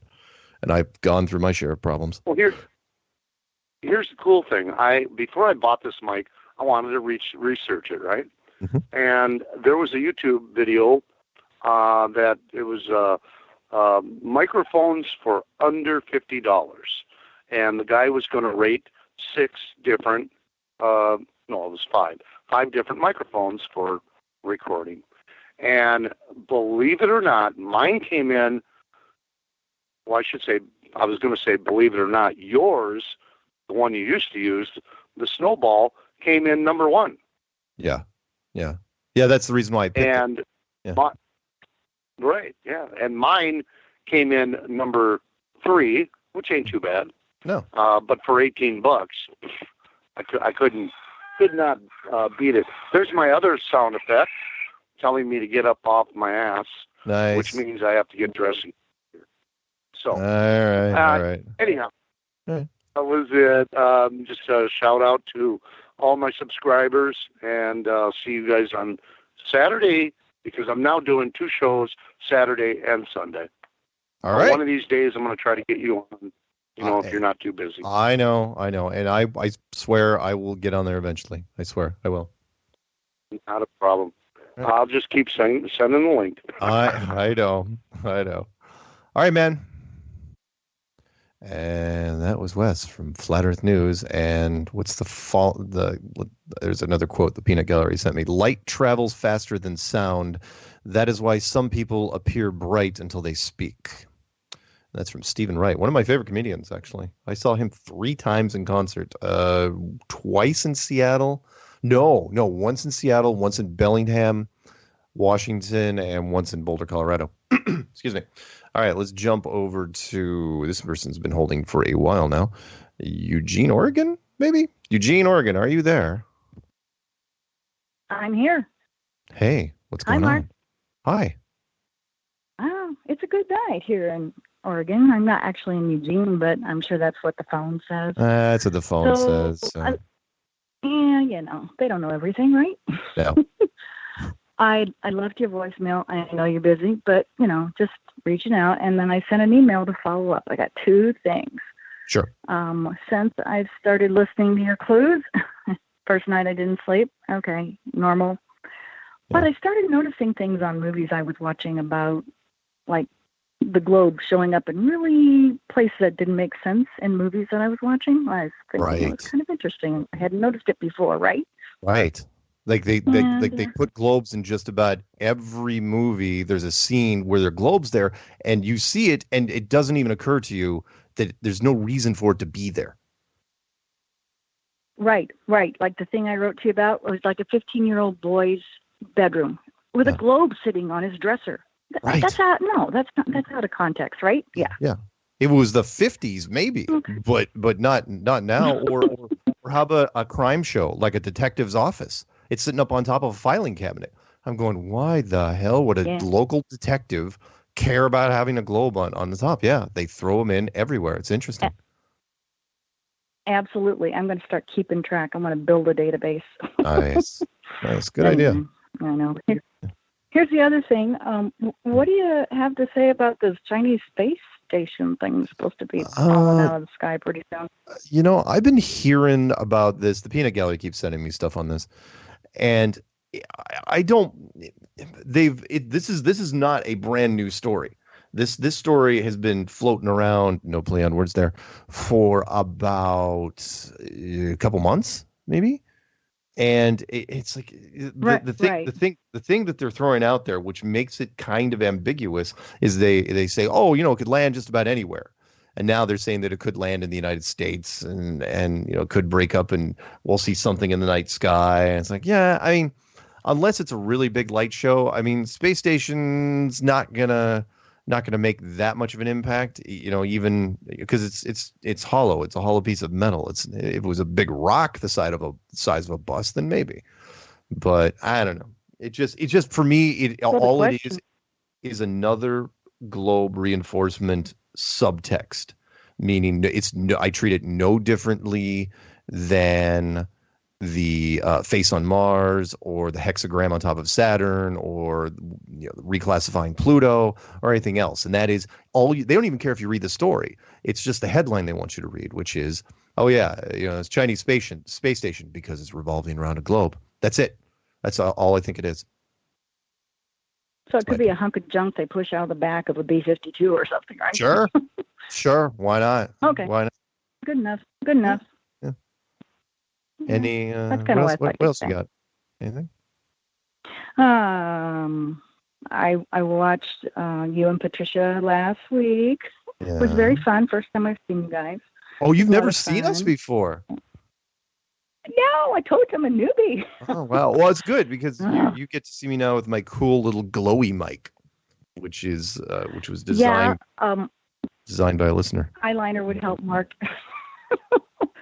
And I've gone through my share of problems. Well, here's the cool thing. Before I bought this mic, I wanted to research it, right? Mm-hmm. And there was a YouTube video that it was microphones for under $50, and the guy was going to rate 6 different. It was 5 different microphones for recording. And believe it or not, mine came in. Well, I was going to say, believe it or not, yours, the one you used to use, the Snowball, came in number 1. Yeah. That's the reason why I picked it. Right. Yeah, and mine came in number 3, which ain't too bad. No. But for $18, I could not beat it. There's my other sound effect, telling me to get up off my ass. Nice. Which means I have to get dressed. So, all right. Anyhow, right. That was it. Just a shout out to all my subscribers, and see you guys on Saturday, because I'm now doing 2 shows, Saturday and Sunday. All right. One of these days, I'm going to try to get you on, if you're not too busy. I know. And I swear I will get on there eventually. I swear I will. Not a problem. Right. I'll just keep sending the link. I know. All right, man. And that was Wes from Flat Earth News. And what's there's another quote the Peanut Gallery sent me. Light travels faster than sound. That is why some people appear bright until they speak. That's from Stephen Wright, one of my favorite comedians, actually. I saw him 3 times in concert, twice in Seattle. No, once in Seattle, once in Bellingham, Washington, and once in Boulder, Colorado. Excuse me. All right, let's jump over to this person's been holding for a while now. Eugene, Oregon, maybe? Eugene, Oregon, are you there? I'm here. Hey, what's going Mark. on? Hi. Oh, it's a good night here in Oregon. I'm not actually in Eugene, but I'm sure that's what the phone says. That's what the phone says. Yeah, they don't know everything, right? No. I left your voicemail. I know you're busy, but, just reaching out. And then I sent an email to follow up. I got 2 things. Sure. Since I've started listening to your clues, first night I didn't sleep. Okay, normal. Yeah. But I started noticing things on movies I was watching about, like, the globe showing up in really places that didn't make sense in movies that I was watching. I was thinking it was kind of interesting. I hadn't noticed it before, right? Right. Like they put globes in just about every movie. There's a scene where there are globes there, and you see it, and it doesn't even occur to you that there's no reason for it to be there. Right. Like the thing I wrote to you about was like a 15-year-old boy's bedroom with a globe sitting on his dresser. Right. That's out of context, right? Yeah. Yeah. It was the 50s, maybe, but not now. Or how about a crime show like a detective's office? It's sitting up on top of a filing cabinet. I'm going, why the hell would a local detective care about having a globe on the top? Yeah, they throw them in everywhere. It's interesting. Absolutely. I'm going to start keeping track. I'm going to build a database. Nice. Good idea. I know. Here's the other thing. What do you have to say about this Chinese space station thing supposed to be falling out of the sky pretty soon? I've been hearing about this. The Peanut Gallery keeps sending me stuff on this. And I don't. This is not a brand new story. This story has been floating around, no play on words there, for about a couple months, maybe. And it's like the thing that they're throwing out there, which makes it kind of ambiguous, is they say, it could land just about anywhere. And now they're saying that it could land in the United States and could break up and we'll see something in the night sky. And it's like, yeah, I mean, unless it's a really big light show, I mean, space station's not gonna make that much of an impact, even because it's hollow. It's a hollow piece of metal. If it was a big rock the size of a bus, then maybe. But I don't know. It just for me, all it is another globe reinforcement subtext, meaning I treat it no differently than the face on Mars or the hexagram on top of Saturn or reclassifying Pluto or anything else. And that is they don't even care if you read the story. It's just the headline they want you to read, which is, it's Chinese space station because it's revolving around a globe. That's it. That's all I think it is. So it could be a hunk of junk they push out of the back of a B-52 or something, right? Sure. Why not? Okay. Why not? Good enough. Yeah. Any? That's kind of what else you got? Anything? I watched you and Patricia last week. Yeah. It was very fun. First time I've seen you guys. Oh, you've never seen us before? No, I told you I'm a newbie. Oh wow! Well, it's good because you get to see me now with my cool little glowy mic, which was designed designed by a listener. Eyeliner would help, Mark.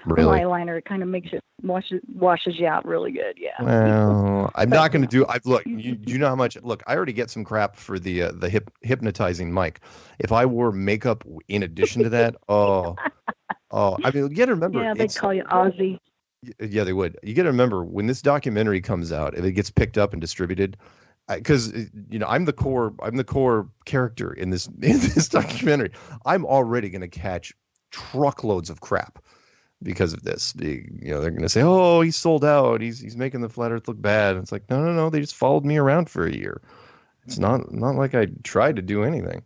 Really? Eyeliner, it kind of makes it washes you out really good. Yeah. Well, I'm not going to do. Look. You know how much. Look, I already get some crap for the hypnotizing mic. If I wore makeup in addition to that, I mean, you got to remember. Yeah, they'd call you Ozzy. Yeah, they would. You got to remember when this documentary comes out, if it gets picked up and distributed, because I'm the core character in this documentary. I'm already going to catch truckloads of crap because of this. They're going to say, "Oh, he's sold out. He's making the flat Earth look bad." And it's like, no. They just followed me around for a year. It's not like I tried to do anything.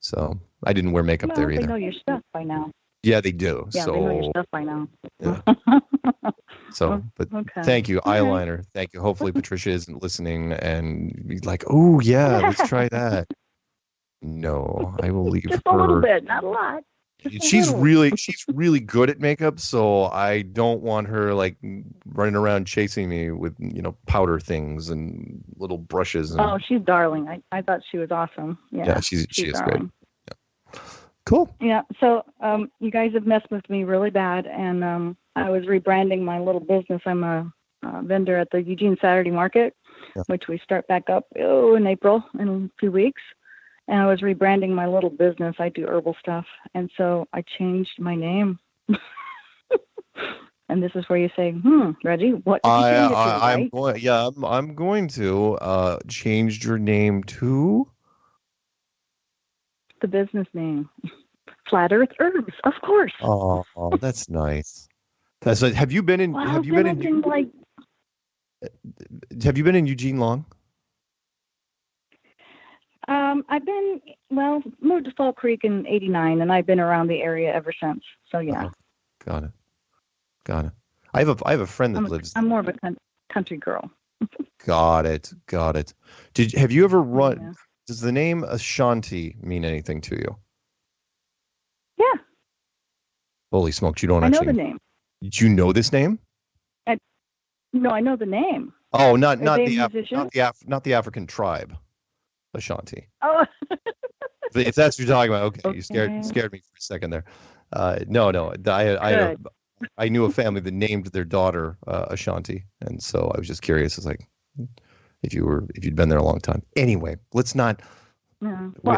So I didn't wear makeup there either. They know your stuff by now. Yeah, they do. Yeah, so they know your stuff by now. yeah. So, but Okay. thank you, Okay. eyeliner. Thank you. Hopefully, Patricia isn't listening and be like, "Oh yeah, let's try that." No, I will leave Just her. a little bit, not a lot. Just a She's little. she's really good at makeup, so I don't want her like running around chasing me with powder things and little brushes. And, Oh, she's darling. I thought she was awesome. Yeah, she is great. darling. Cool. Yeah. So you guys have messed with me really bad, and I was rebranding my little business. I'm a vendor at the Eugene Saturday Market, which we start back up in April in a few weeks. And I was rebranding my little business. I do herbal stuff, and so I changed my name. And this is where you say, Reggie, what did you change it to, right? I'm going to change your name to The business name, Flat Earth Herbs, of course. Oh, that's nice. That's like, have you been in? Well, have you been in? Have you been in Eugene long? I've been moved to Fall Creek in '89, and I've been around the area ever since. So yeah. Got it. I have a friend that lives. I'm more of a country girl. Got it. Have you ever run? Yeah. Does the name Ashanti mean anything to you? Yeah. Holy smokes! You don't I actually know the name. Did you know this name? No, I know the name. Oh, not the African tribe, Ashanti. Oh. If that's what you're talking about, okay. You scared me for a second there. No. I knew a family that named their daughter Ashanti, and so I was just curious. It's like if you'd been there a long time. Anyway, let's not. Yeah. Well,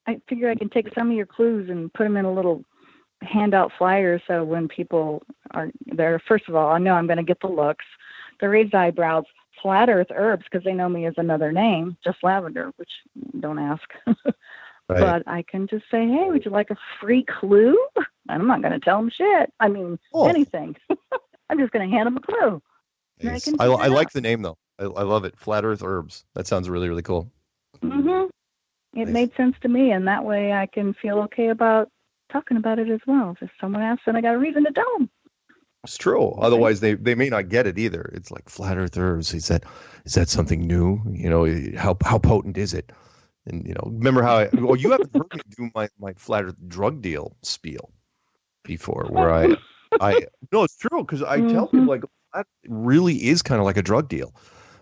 I figure I can take some of your clues and put them in a little handout flyer, so when people are there, first of all, I know I'm going to get the looks, the raised eyebrows, Flat Earth Herbs, because they know me as another name, just lavender, which don't ask. Right. But I can just say, hey, would you like a free clue? And I'm not going to tell them shit. I mean, anything. I'm just going to hand them a clue. Nice. I like the name, though. I love it. Flat Earth Herbs. That sounds really, really cool. Mm-hmm. It made sense to me, and that way I can feel okay about talking about it as well. If someone asks, then I got a reason to tell them. It's true. Otherwise, they may not get it either. It's like Flat Earth Herbs. Is that something new? How potent is it? And remember how you haven't heard me do my Flat Earth drug deal spiel before, where I no, it's true, because I tell people like that really is kind of like a drug deal.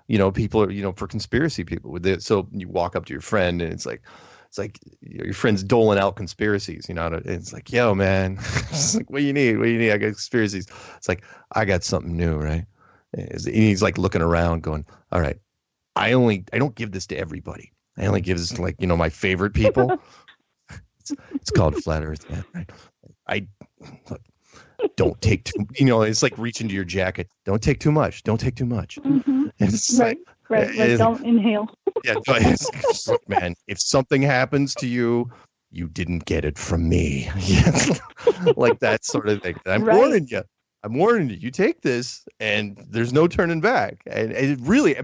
People are for conspiracy people. So you walk up to your friend and it's like your friend's doling out conspiracies. And it's like, yo, man, it's like, what do you need? I got conspiracies. It's like, I got something new, right? And he's like looking around, going, all right, I don't give this to everybody. I only give this to my favorite people. It's called Flat Earth, man. Right? Look, don't take too. It's like reach into your jacket. Don't take too much. Don't take too much. Mm-hmm. It's right. Don't inhale. Yeah, look, man. If something happens to you, you didn't get it from me. Like that sort of thing. I'm warning you. You take this, and there's no turning back. And it really,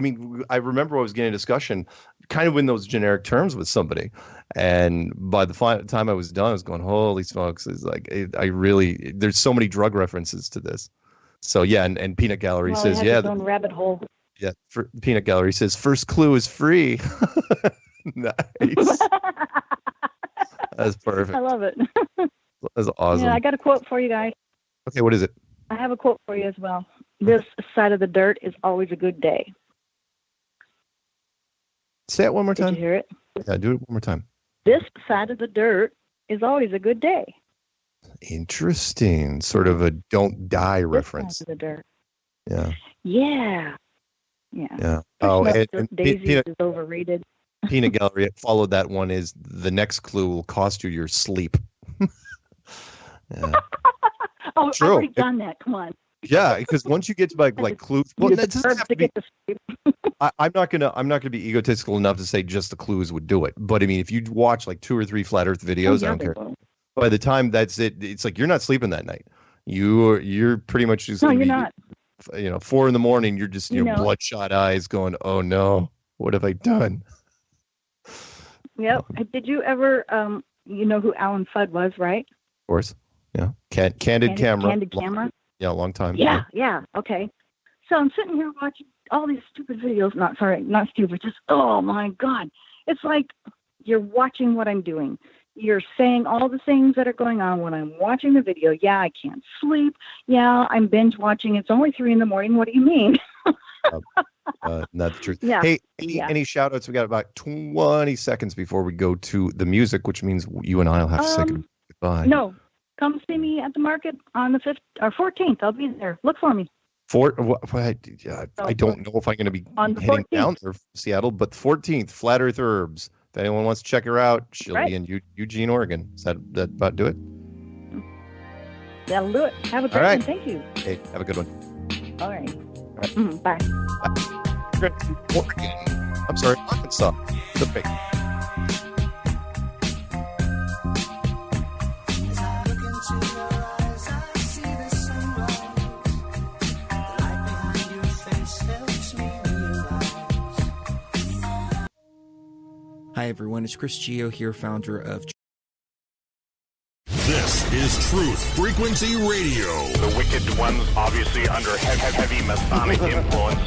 I remember I was getting a discussion kind of in those generic terms with somebody. And by the time I was done, I was going, holy smokes. It's like, there's so many drug references to this. So, yeah, and Peanut Gallery says, yeah. Own rabbit hole. Yeah, Peanut Gallery says, first clue is free. Nice. That's perfect. I love it. That's awesome. Yeah, I got a quote for you guys. Okay, what is it? I have a quote for you as well. This side of the dirt is always a good day. Say it one more time. Did you hear it? Yeah, do it one more time. This side of the dirt is always a good day. Interesting. Sort of a don't die reference. Side of the dirt. Yeah. Yeah. Yeah. Yeah. Oh, and Daisy is overrated. Peanut Gallery followed that one is the next clue will cost you your sleep. Yeah. Oh, True. I've already done that. Come on. Yeah, because once you get to like clues, well, that doesn't have to be. I'm not gonna be egotistical enough to say just the clues would do it. But if you watch like 2 or 3 Flat Earth videos, I don't care. By the time that's it, it's like you're not sleeping that night. You're pretty much just. No, you're not. 4 a.m, you're just bloodshot eyes, going, "Oh no, what have I done?" Yep. Did you ever, you know who Alan Fudd was, right? Of course. Yeah. Candid camera. Candid camera. Yeah, long time. Yeah. Okay. So I'm sitting here watching all these stupid videos. Not stupid. Just, oh my God. It's like you're watching what I'm doing. You're saying all the things that are going on when I'm watching the video. Yeah, I can't sleep. Yeah, I'm binge watching. It's only 3 a.m. What do you mean? Not the truth. Yeah. Hey, any shout outs? We got about 20 seconds before we go to the music, which means you and I'll have to say goodbye. No. Come see me at the market on the 5th or 14th. I'll be there. Look for me. I don't know if I'm going to be heading down to Seattle, but 14th, Flat Earth Herbs. If anyone wants to check her out, she'll be in Eugene, Oregon. Does that about do it? That'll do it. Have a great one. Thank you. Hey, have a good one. All right. Bye. I'm sorry, Arkansas. The big. Hi everyone, it's Chris Gio here, founder of... This is Truth Frequency Radio. The wicked ones obviously under heavy Masonic influence.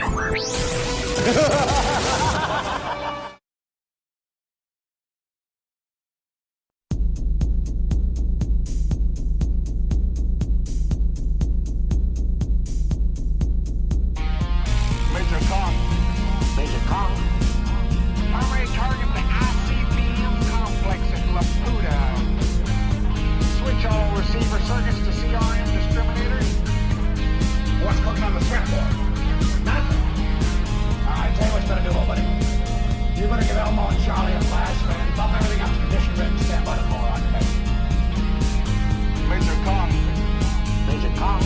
Major Kong. Primary target the ICBM complex at Laputa. Switch all receiver circuits to CRM discriminators. What's cooking on the threat board? Nothing. Alright, tell you what you better do, old buddy. You better give Elmo and Charlie a flash and bump everything up to condition ready to stand by the moron today. Major Kong. Major Kong.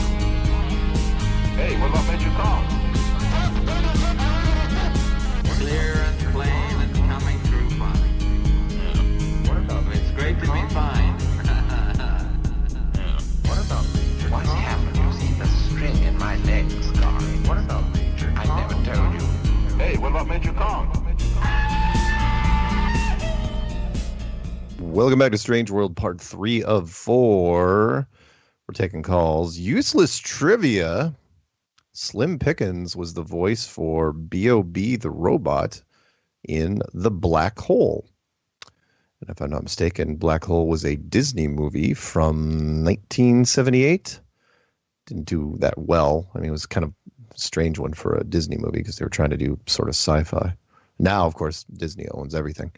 Hey, what about Major Kong? Clear and plain and coming through fine. What about It's great to be fine. What about Major What's happened? You see the string in my leg scarring. What about Major I never told you. Hey, what about Major Kong? Welcome back to Strange World Part 3 of 4. We're taking calls. Useless trivia. Slim Pickens was the voice for B.O.B. the robot in The Black Hole. And if I'm not mistaken, Black Hole was a Disney movie from 1978. Didn't do that well. I mean, it was kind of a strange one for a Disney movie because they were trying to do sort of sci-fi. Now, of course, Disney owns everything.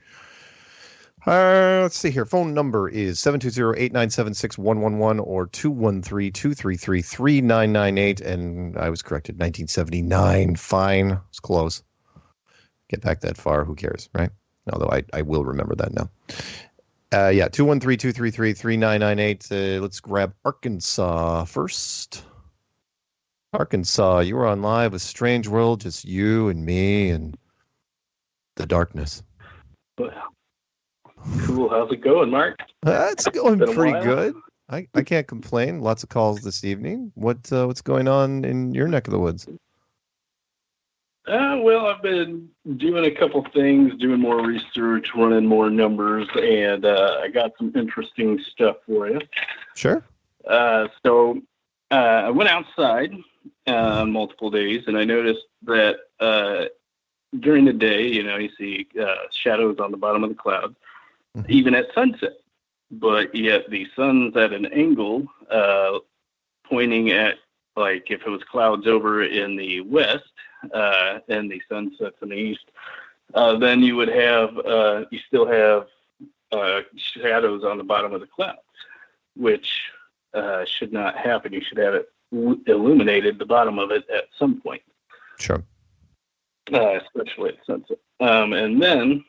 Let's see here. Phone number is 720-897-6111 or 213-233-3998. And I was corrected, 1979. Fine. It's close. Get back that far. Who cares, right? Although I will remember that now. 213-233-3998. Let's grab Arkansas first. Arkansas, you were on live with Strange World, just you and me and the darkness. Well, cool. How's it going, Mark? It's going pretty while. good. I can't complain. Lots of calls this evening. What's going on in your neck of the woods? Well, I've been doing a couple things, doing more research, running more numbers, and I got some interesting stuff for you. Sure. So I went outside multiple days, and I noticed that during the day, you see shadows on the bottom of the clouds, even at sunset. But yet the sun's at an angle pointing at, like, if it was clouds over in the west and the sun sets in the east, then you would have, you still have shadows on the bottom of the clouds, which should not happen. You should have it illuminated, the bottom of it, at some point. Sure. Especially at sunset. And then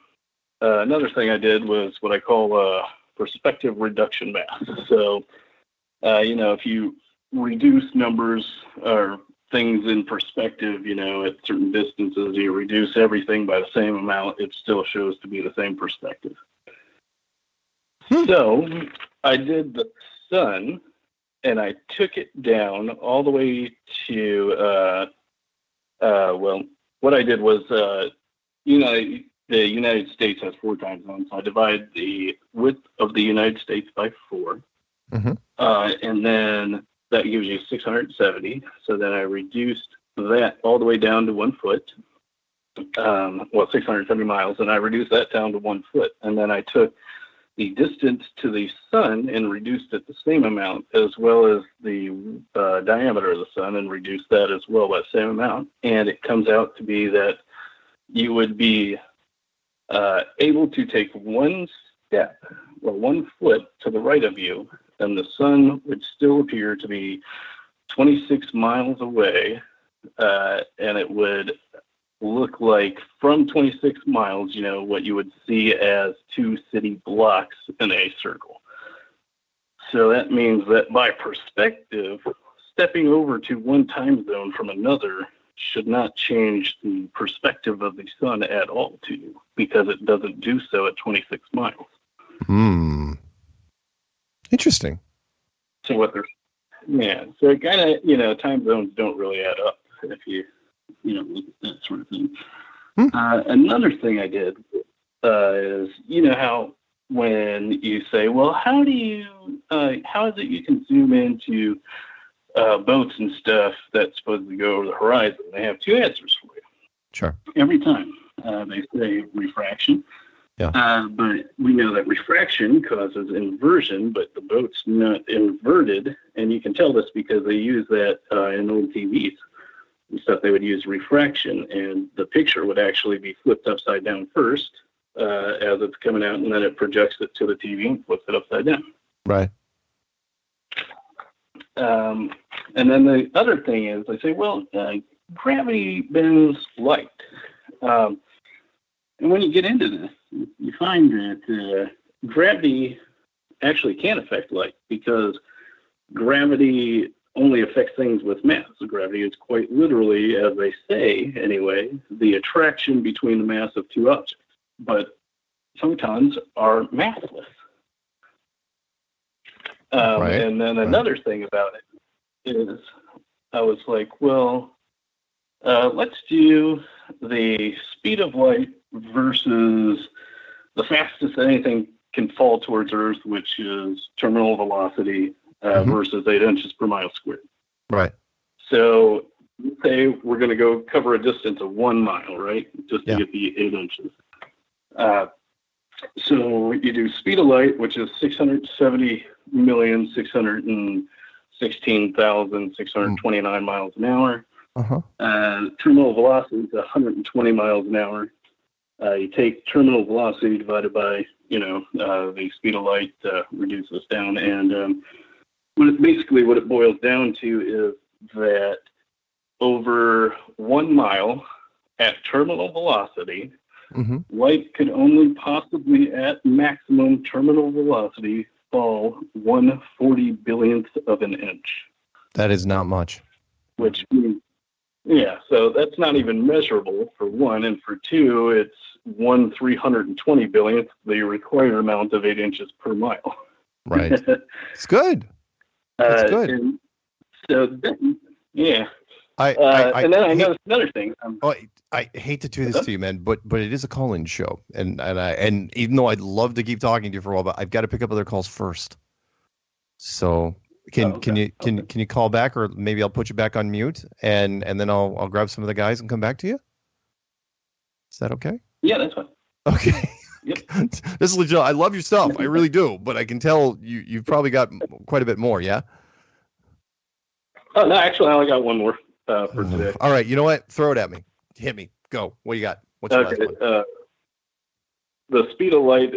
another thing I did was what I call perspective reduction math. So, if you reduce numbers or things in perspective, at certain distances, you reduce everything by the same amount, it still shows to be the same perspective. So I did the sun, and I took it down all the way to, what I did was, the United States has 4 time zones. So I divided the width of the United States by 4. And then that gives you 670. So then I reduced that all the way down to 1 foot. 670 miles, and I reduced that down to 1 foot. And then I took the distance to the sun and reduced it the same amount, as well as the diameter of the sun, and reduced that as well by the same amount. And it comes out to be that you would be able to take 1 step or 1 foot to the right of you, and the sun would still appear to be 26 miles away, and it would look like from 26 miles, what you would see as 2 city blocks in a circle. So that means that by perspective, stepping over to one time zone from another should not change the perspective of the sun at all to you, because it doesn't do so at 26 miles. Interesting. So so it kind of, time zones don't really add up if you look at that sort of thing. Another thing I did is, how when you say, well, how is it you can zoom into boats and stuff that's supposed to go over the horizon? They have 2 answers for you. Sure. Every time they say refraction. Yeah. But we know that refraction causes inversion, but the boat's not inverted. And you can tell this because they use that in old TVs and stuff. They would use refraction, and the picture would actually be flipped upside down first as it's coming out, and then it projects it to the TV and flips it upside down. Right. And then the other thing is, they say, well, gravity bends light. And when you get into this, you find that gravity actually can affect light, because gravity only affects things with mass. So gravity is quite literally, as they say anyway, the attraction between the mass of 2 objects. But photons are massless. Right. And then another thing about it is, I was like, well, let's do the speed of light versus the fastest anything can fall towards Earth, which is terminal velocity, versus 8 inches per mile squared. Right. So say we're going to go cover a distance of 1 mile, right? Just to get the 8 inches. So you do speed of light, which is 670,616,629 miles an hour. Terminal velocity is 120 miles an hour. You take terminal velocity divided by, the speed of light, reduce this down. And what it boils down to is that over 1 mile at terminal velocity, light could only possibly, at maximum terminal velocity, fall 1/40 billionth of an inch. That is not much. Which means, so that's not even measurable, for one, and for two, it's 1/320 billionth the required amount of 8 inches per mile. Right. It's good. It's good. And so, and then I noticed another thing. I hate to do this to you, man, but it is a call-in show, and even though I'd love to keep talking to you for a while, but I've got to pick up other calls first. So can you call back, or maybe I'll put you back on mute, and then I'll grab some of the guys and come back to you? Is that okay? Yeah, that's fine. Okay. Yep. This is legit. I love your stuff. I really do, but I can tell you've probably got quite a bit more. Yeah. Oh no, actually, I only got one more for today. All right. You know what? Throw it at me. Hit me. Go. What you got? What's your last one? The speed of light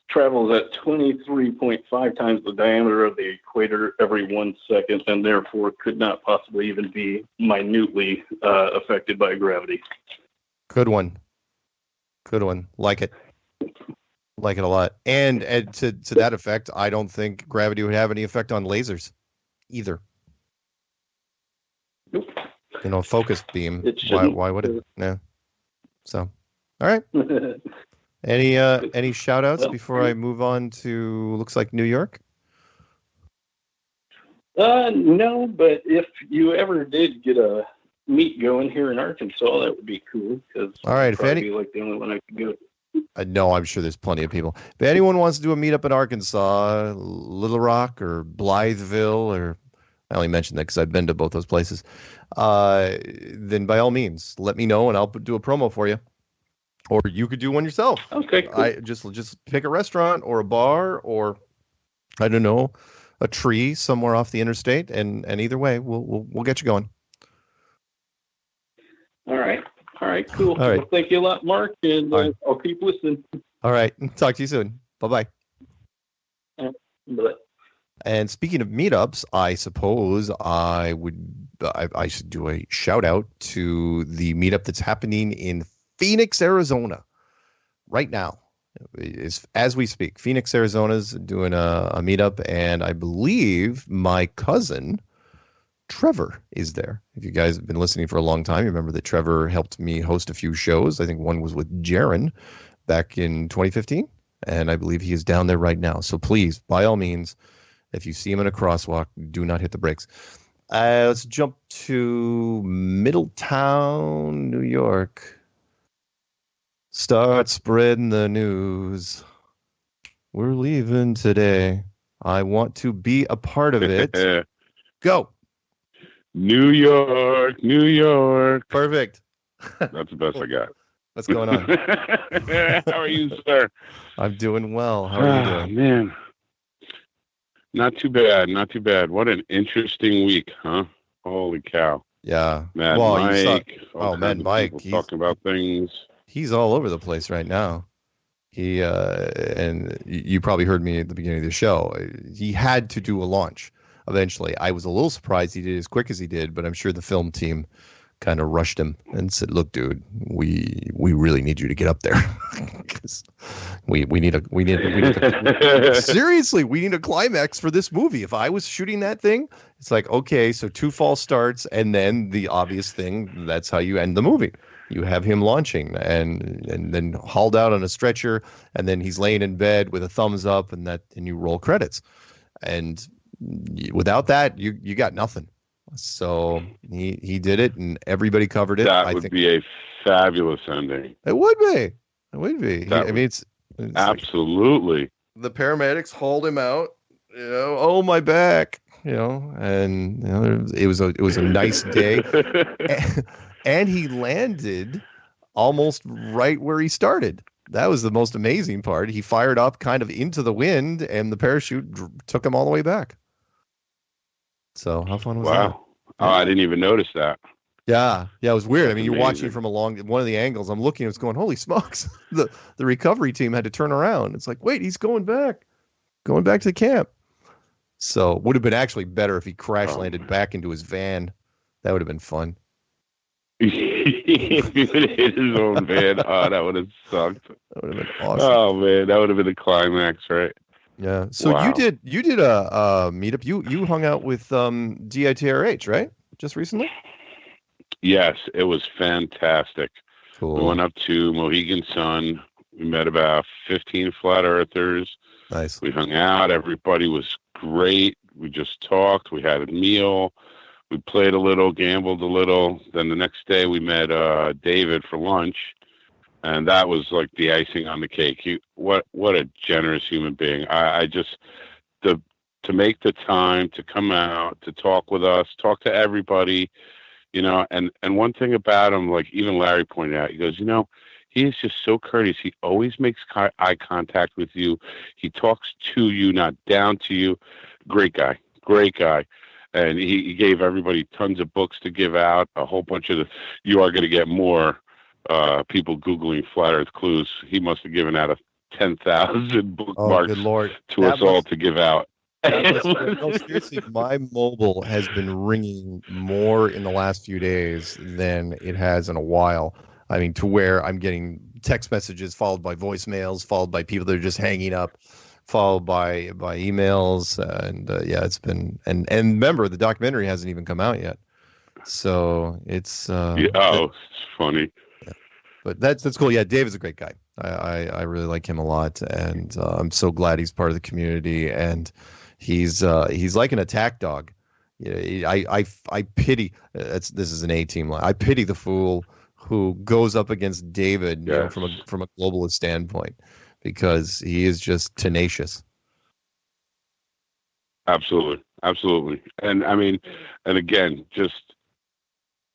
travels at 23.5 times the diameter of the equator every 1 second, and therefore could not possibly even be minutely affected by gravity. Good one. Like it a lot. And to that effect, I don't think gravity would have any effect on lasers either. Nope. Focused beam. Why would it? Yeah. So, all right. Any shout outs before I move on to, looks like, New York? No, but if you ever did get a meet going here in Arkansas, that would be cool, because all right, I'd probably be like the only one I could go to. No, I'm sure there's plenty of people. If anyone wants to do a meetup in Arkansas, Little Rock or Blytheville, or I only mentioned that because I've been to both those places, then by all means, let me know and I'll do a promo for you. Or you could do one yourself. Okay, cool. I just pick a restaurant or a bar or I don't know, a tree somewhere off the interstate, and either way, we'll get you going. All right, cool. All right. Well, thank you a lot, Mark, and I'll keep listening. All right, talk to you soon. Bye-bye. Bye. And speaking of meetups, I suppose I should do a shout out to the meetup that's happening in Phoenix, Arizona, right now. As we speak, Phoenix, Arizona's doing a meetup, and I believe my cousin Trevor is there. If you guys have been listening for a long time, you remember that Trevor helped me host a few shows. I think one was with Jaron back in 2015, and I believe he is down there right now. So please, by all means, if you see him in a crosswalk, do not hit the brakes. Let's jump to Middletown, New York. Start spreading the news. We're leaving today. I want to be a part of it. Go. New York, New York. Perfect. That's the best I got. What's going on? How are you, sir? I'm doing well. How are you doing? Man. Not too bad. Not too bad. What an interesting week, huh? Holy cow. Yeah. Mad Mike. Mad Mike. He's talking about things. He's all over the place right now. He and you probably heard me at the beginning of the show. He had to do a launch eventually. I was a little surprised he did it as quick as he did, but I'm sure the film team kind of rushed him and said, "Look, dude, we really need you to get up there because we need a seriously, we need a climax for this movie. If I was shooting that thing, it's like, okay, so two false starts, and then the obvious thing, that's how you end the movie. You have him launching and then hauled out on a stretcher, and then he's laying in bed with a thumbs up, and you roll credits. And without that, you got nothing. So he did it, and everybody covered it. That would be a fabulous ending. It would be. It would be. It's absolutely. Like the paramedics hauled him out. Oh, my back. And it was a nice day. And he landed almost right where he started. That was the most amazing part. He fired up kind of into the wind, and the parachute took him all the way back. So how fun was that? Wow. Oh, I didn't even notice that. Yeah, it was weird. I mean, you're amazing. watching from one of the angles. I'm looking, it's going, holy smokes. The recovery team had to turn around. It's like, wait, he's going back to the camp. So would have been actually better if he crash landed back into his van. That would have been fun. If he would have hit his own van, that would have sucked. That would have been awesome. Oh man, that would have been the climax, right? Yeah. So wow. you did a meetup. You hung out with DITRH, right? Just recently? Yes, it was fantastic. Cool. We went up to Mohegan Sun. We met about 15 flat earthers. Nice. We hung out. Everybody was great. We just talked. We had a meal. We played a little, gambled a little. Then the next day we met David for lunch, and that was like the icing on the cake. What a generous human being. I just to make the time to come out, to talk with us, talk to everybody, and one thing about him, like even Larry pointed out, he goes, he is just so courteous. He always makes eye contact with you. He talks to you, not down to you. Great guy. And he gave everybody tons of books to give out, a whole bunch of you are going to get more people Googling Flat Earth Clues. He must have given out 10,000 bookmarks to us all to give out. No, seriously, my mobile has been ringing more in the last few days than it has in a while. I mean, to where I'm getting text messages followed by voicemails, followed by people that are just hanging up, followed by emails, and it's been and remember, the documentary hasn't even come out yet, so it's it's funny. Yeah. But that's cool. Yeah, Dave is a great guy. I really like him a lot, and I'm so glad he's part of the community. And he's like an attack dog. I pity. This is an A-team line. I pity the fool who goes up against David, you know, from a globalist standpoint, because he is just tenacious. Absolutely. And I mean, and again, just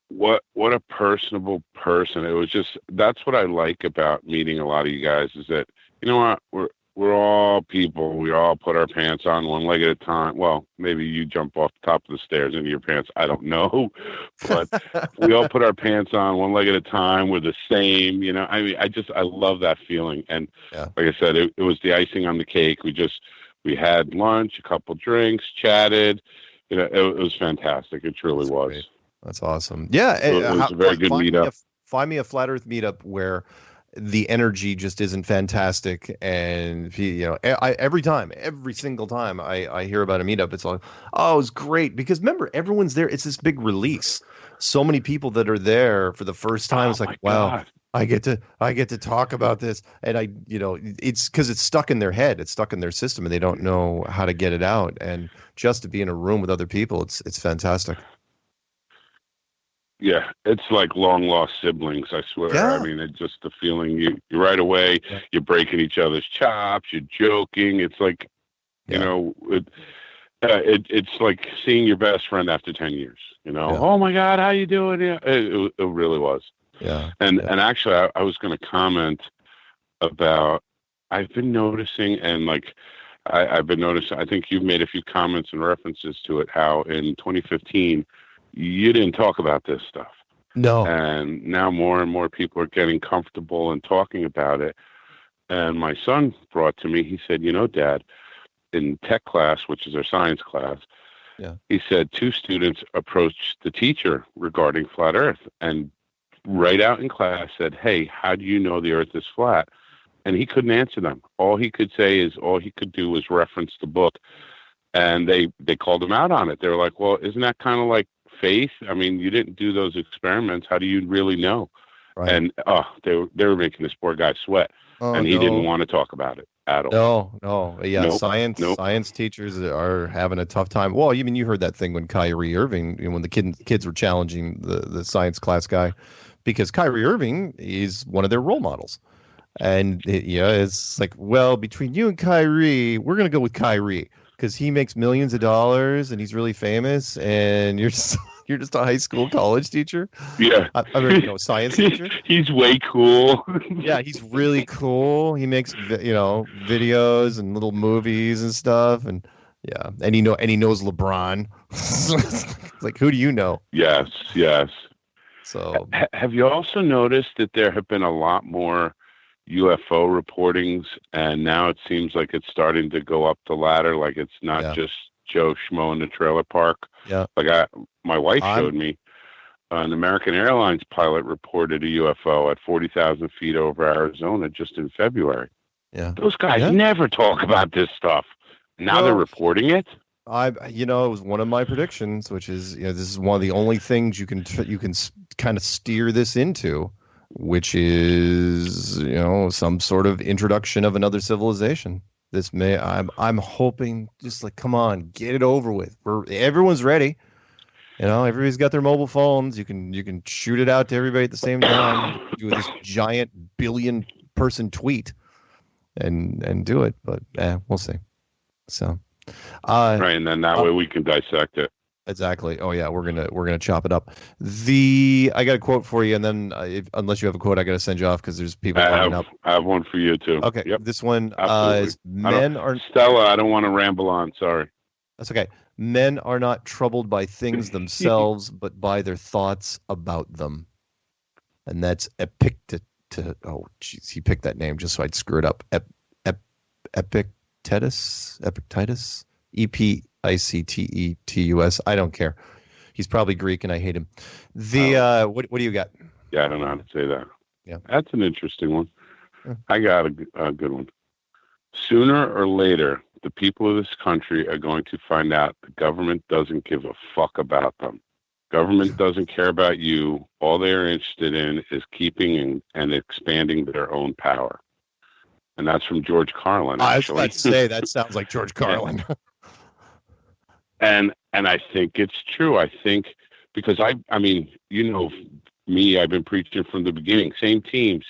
what a personable person. It was just, that's what I like about meeting a lot of you guys, is that, you know what, we're all people. We all put our pants on one leg at a time. Well, maybe you jump off the top of the stairs into your pants. I don't know. But we all put our pants on one leg at a time. We're the same, you know. I mean, I love that feeling. And like I said, it was the icing on the cake. We had lunch, a couple drinks, chatted. You know, it was fantastic. It truly was. Great. That's awesome. Yeah. So it was a very good meetup. Find me a Flat Earth meetup where the energy just isn't fantastic, and every single time I hear about a meetup, it's like, oh, it's great, because remember, everyone's there. It's this big release. So many people that are there for the first time. It's like, wow, God. I get to talk about this, and it's because it's stuck in their head, it's stuck in their system, and they don't know how to get it out. And just to be in a room with other people, it's fantastic. Yeah, it's like long lost siblings, I swear. Yeah. I mean, it's just the feeling you right away, you're breaking each other's chops, you're joking. It's like, it's like seeing your best friend after 10 years, you know. Yeah. Oh my God, how you doing? Yeah, it really was. Yeah. And actually, I was going to comment about, I've been noticing, and like, I've been noticing, I think you've made a few comments and references to it, how in 2015, you didn't talk about this stuff. No. And now more and more people are getting comfortable and talking about it. And my son brought to me, he said, Dad, in tech class, which is our science class, he said 2 students approached the teacher regarding flat Earth, and right out in class said, hey, how do you know the Earth is flat? And he couldn't answer them. All he could do was reference the book. And they called him out on it. They were like, well, isn't that kind of like faith? I mean, you didn't do those experiments. How do you really know? Right. And they were making this poor guy sweat, and he didn't want to talk about it at all. No. Yeah, nope. Science teachers are having a tough time. Well, you heard that thing when Kyrie Irving, when the kids were challenging the science class guy, because Kyrie Irving is one of their role models. And it's like, well, between you and Kyrie, we're going to go with Kyrie, because he makes millions of dollars and he's really famous, and you're just a high school, college teacher. Yeah, I mean, science teacher. He's way cool. Yeah, he's really cool. He makes videos and little movies and stuff, and and he knows LeBron. Like, who do you know? Yes. So, have you also noticed that there have been a lot more UFO reportings, and now it seems like it's starting to go up the ladder? Like, it's not just Joe Schmo in the trailer park. Yeah. Like, my wife showed me an American Airlines pilot reported a UFO at 40,000 feet over Arizona just in February. Yeah. Those guys never talk about this stuff. Now they're reporting it. It was one of my predictions, which is, this is one of the only things you can kind of steer this into, which is, some sort of introduction of another civilization. I'm hoping, just like, come on, get it over with. Everyone's ready. Everybody's got their mobile phones. You can shoot it out to everybody at the same time. Do this giant billion-person tweet and do it. But we'll see. So, right, and then that way we can dissect it. Exactly. Oh yeah, we're gonna chop it up. I got a quote for you, and then unless you have a quote, I got to send you off because there's people lining up. I have one for you too. Okay. Yep. This one is Stella. I don't want to ramble on. Sorry. That's okay. Men are not troubled by things themselves, but by their thoughts about them. And that's Epictetus. Oh, jeez, he picked that name just so I'd screw it up. Epictetus. Epictetus. I don't care. He's probably Greek, and I hate him. What do you got? Yeah, I don't know how to say that. Yeah, that's an interesting one. I got a good one. Sooner or later, the people of this country are going to find out the government doesn't give a fuck about them. Government doesn't care about you. All they're interested in is keeping and expanding their own power. And that's from George Carlin, actually. I was about to say, that sounds like George Carlin. And I think it's true. I think because I mean, me, I've been preaching from the beginning. Same team.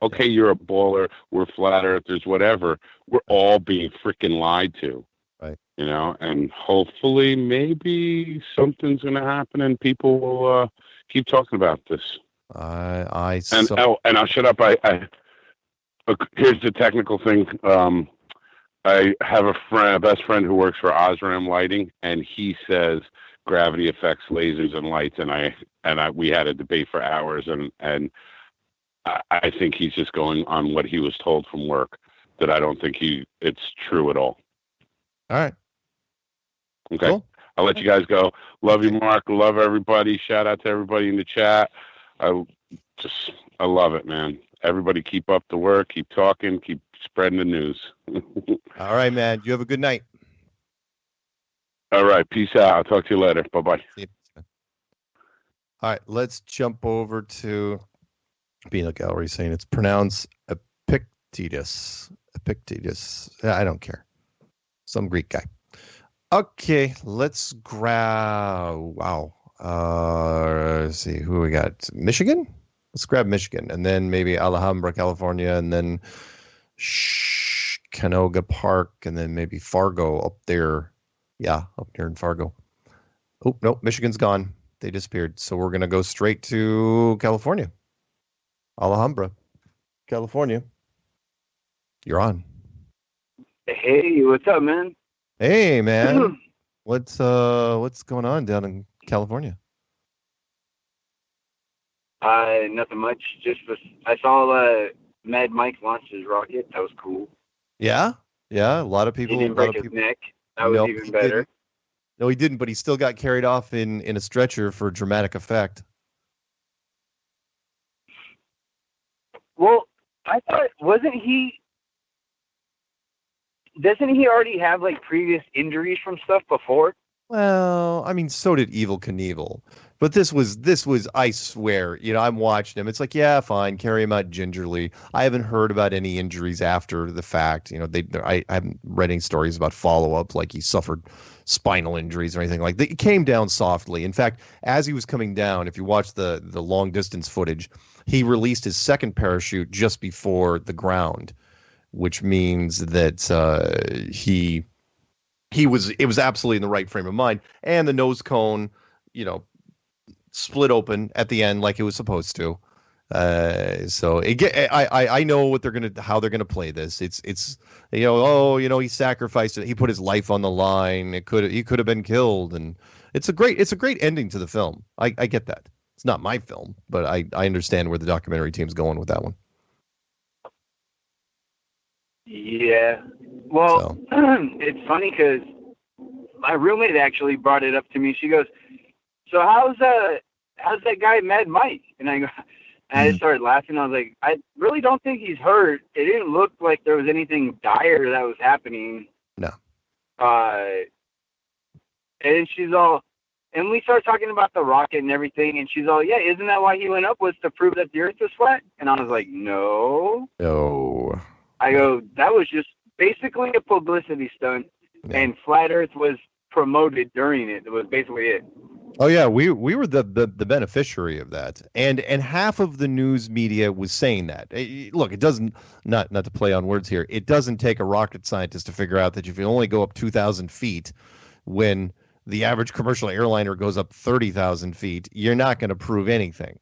Okay, you're a baller. We're flat earthers, whatever. We're all being freaking lied to. Right. You know, and hopefully maybe something's going to happen and people will keep talking about this. And I'll shut up. Here's the technical thing. I have a best friend who works for Osram Lighting, and he says gravity affects lasers and lights, and we had a debate for hours, and I think he's just going on what he was told from work. That I don't think it's true at all. All right. Okay. Cool. I'll let you guys go. Love you, Mark. Love everybody. Shout out to everybody in the chat. I love it, man. Everybody keep up the work. Keep talking. Keep spreading the news. All right, man. You have a good night. All right. Peace out. I'll talk to you later. Bye-bye. All right. Let's jump over to Peanut Gallery saying it's pronounced Epictetus. Epictetus. I don't care. Some Greek guy. Okay. Let's grab... Wow. Let's see. Who we got? Michigan? Let's grab Michigan. And then maybe Alhambra, California. And then... Canoga Park, and then maybe Fargo up there. Yeah, up there in Fargo. Oh, no, Michigan's gone. They disappeared. So we're going to go straight to California. Alhambra, California. You're on. Hey, what's up, man? Hey, man. What's going on down in California? Nothing much. I saw Mad Mike launched his rocket. That was cool. Yeah. A lot of people. He didn't break his neck. That was even better. No, he didn't. But he still got carried off in a stretcher for dramatic effect. Well, I thought doesn't he already have like previous injuries from stuff before? Well, I mean, so did Evel Knievel. But this was, I swear, I'm watching him. It's like, yeah, fine, carry him out gingerly. I haven't heard about any injuries after the fact. I haven't read any stories about follow-up, like he suffered spinal injuries or anything like that. He came down softly. In fact, as he was coming down, if you watch the long-distance footage, he released his second parachute just before the ground, which means that it was absolutely in the right frame of mind. And the nose cone, split open at the end like it was supposed to. So I know how they're gonna play this. It's he sacrificed it. He put his life on the line. He could have been killed, and it's a great ending to the film. I get that. It's not my film, but I understand where the documentary team's going with that one. Yeah. Well, it's funny because my roommate actually brought it up to me. She goes, "So how's that guy Mad Mike?" And I just started laughing. I was like, "I really don't think he's hurt. It didn't look like there was anything dire that was happening." No. And she's all, and we started talking about the rocket and everything, and she's all, "Yeah, isn't that why he went up, was to prove that the Earth was flat?" And I was like, "No." No. I go, "That was just basically a publicity stunt, and Flat Earth was promoted during it. It was basically it." Oh yeah, we were the beneficiary of that, and half of the news media was saying that. Look, it doesn't, not to play on words here, it doesn't take a rocket scientist to figure out that if you only go up 2,000 feet, when the average commercial airliner goes up 30,000 feet, you're not going to prove anything.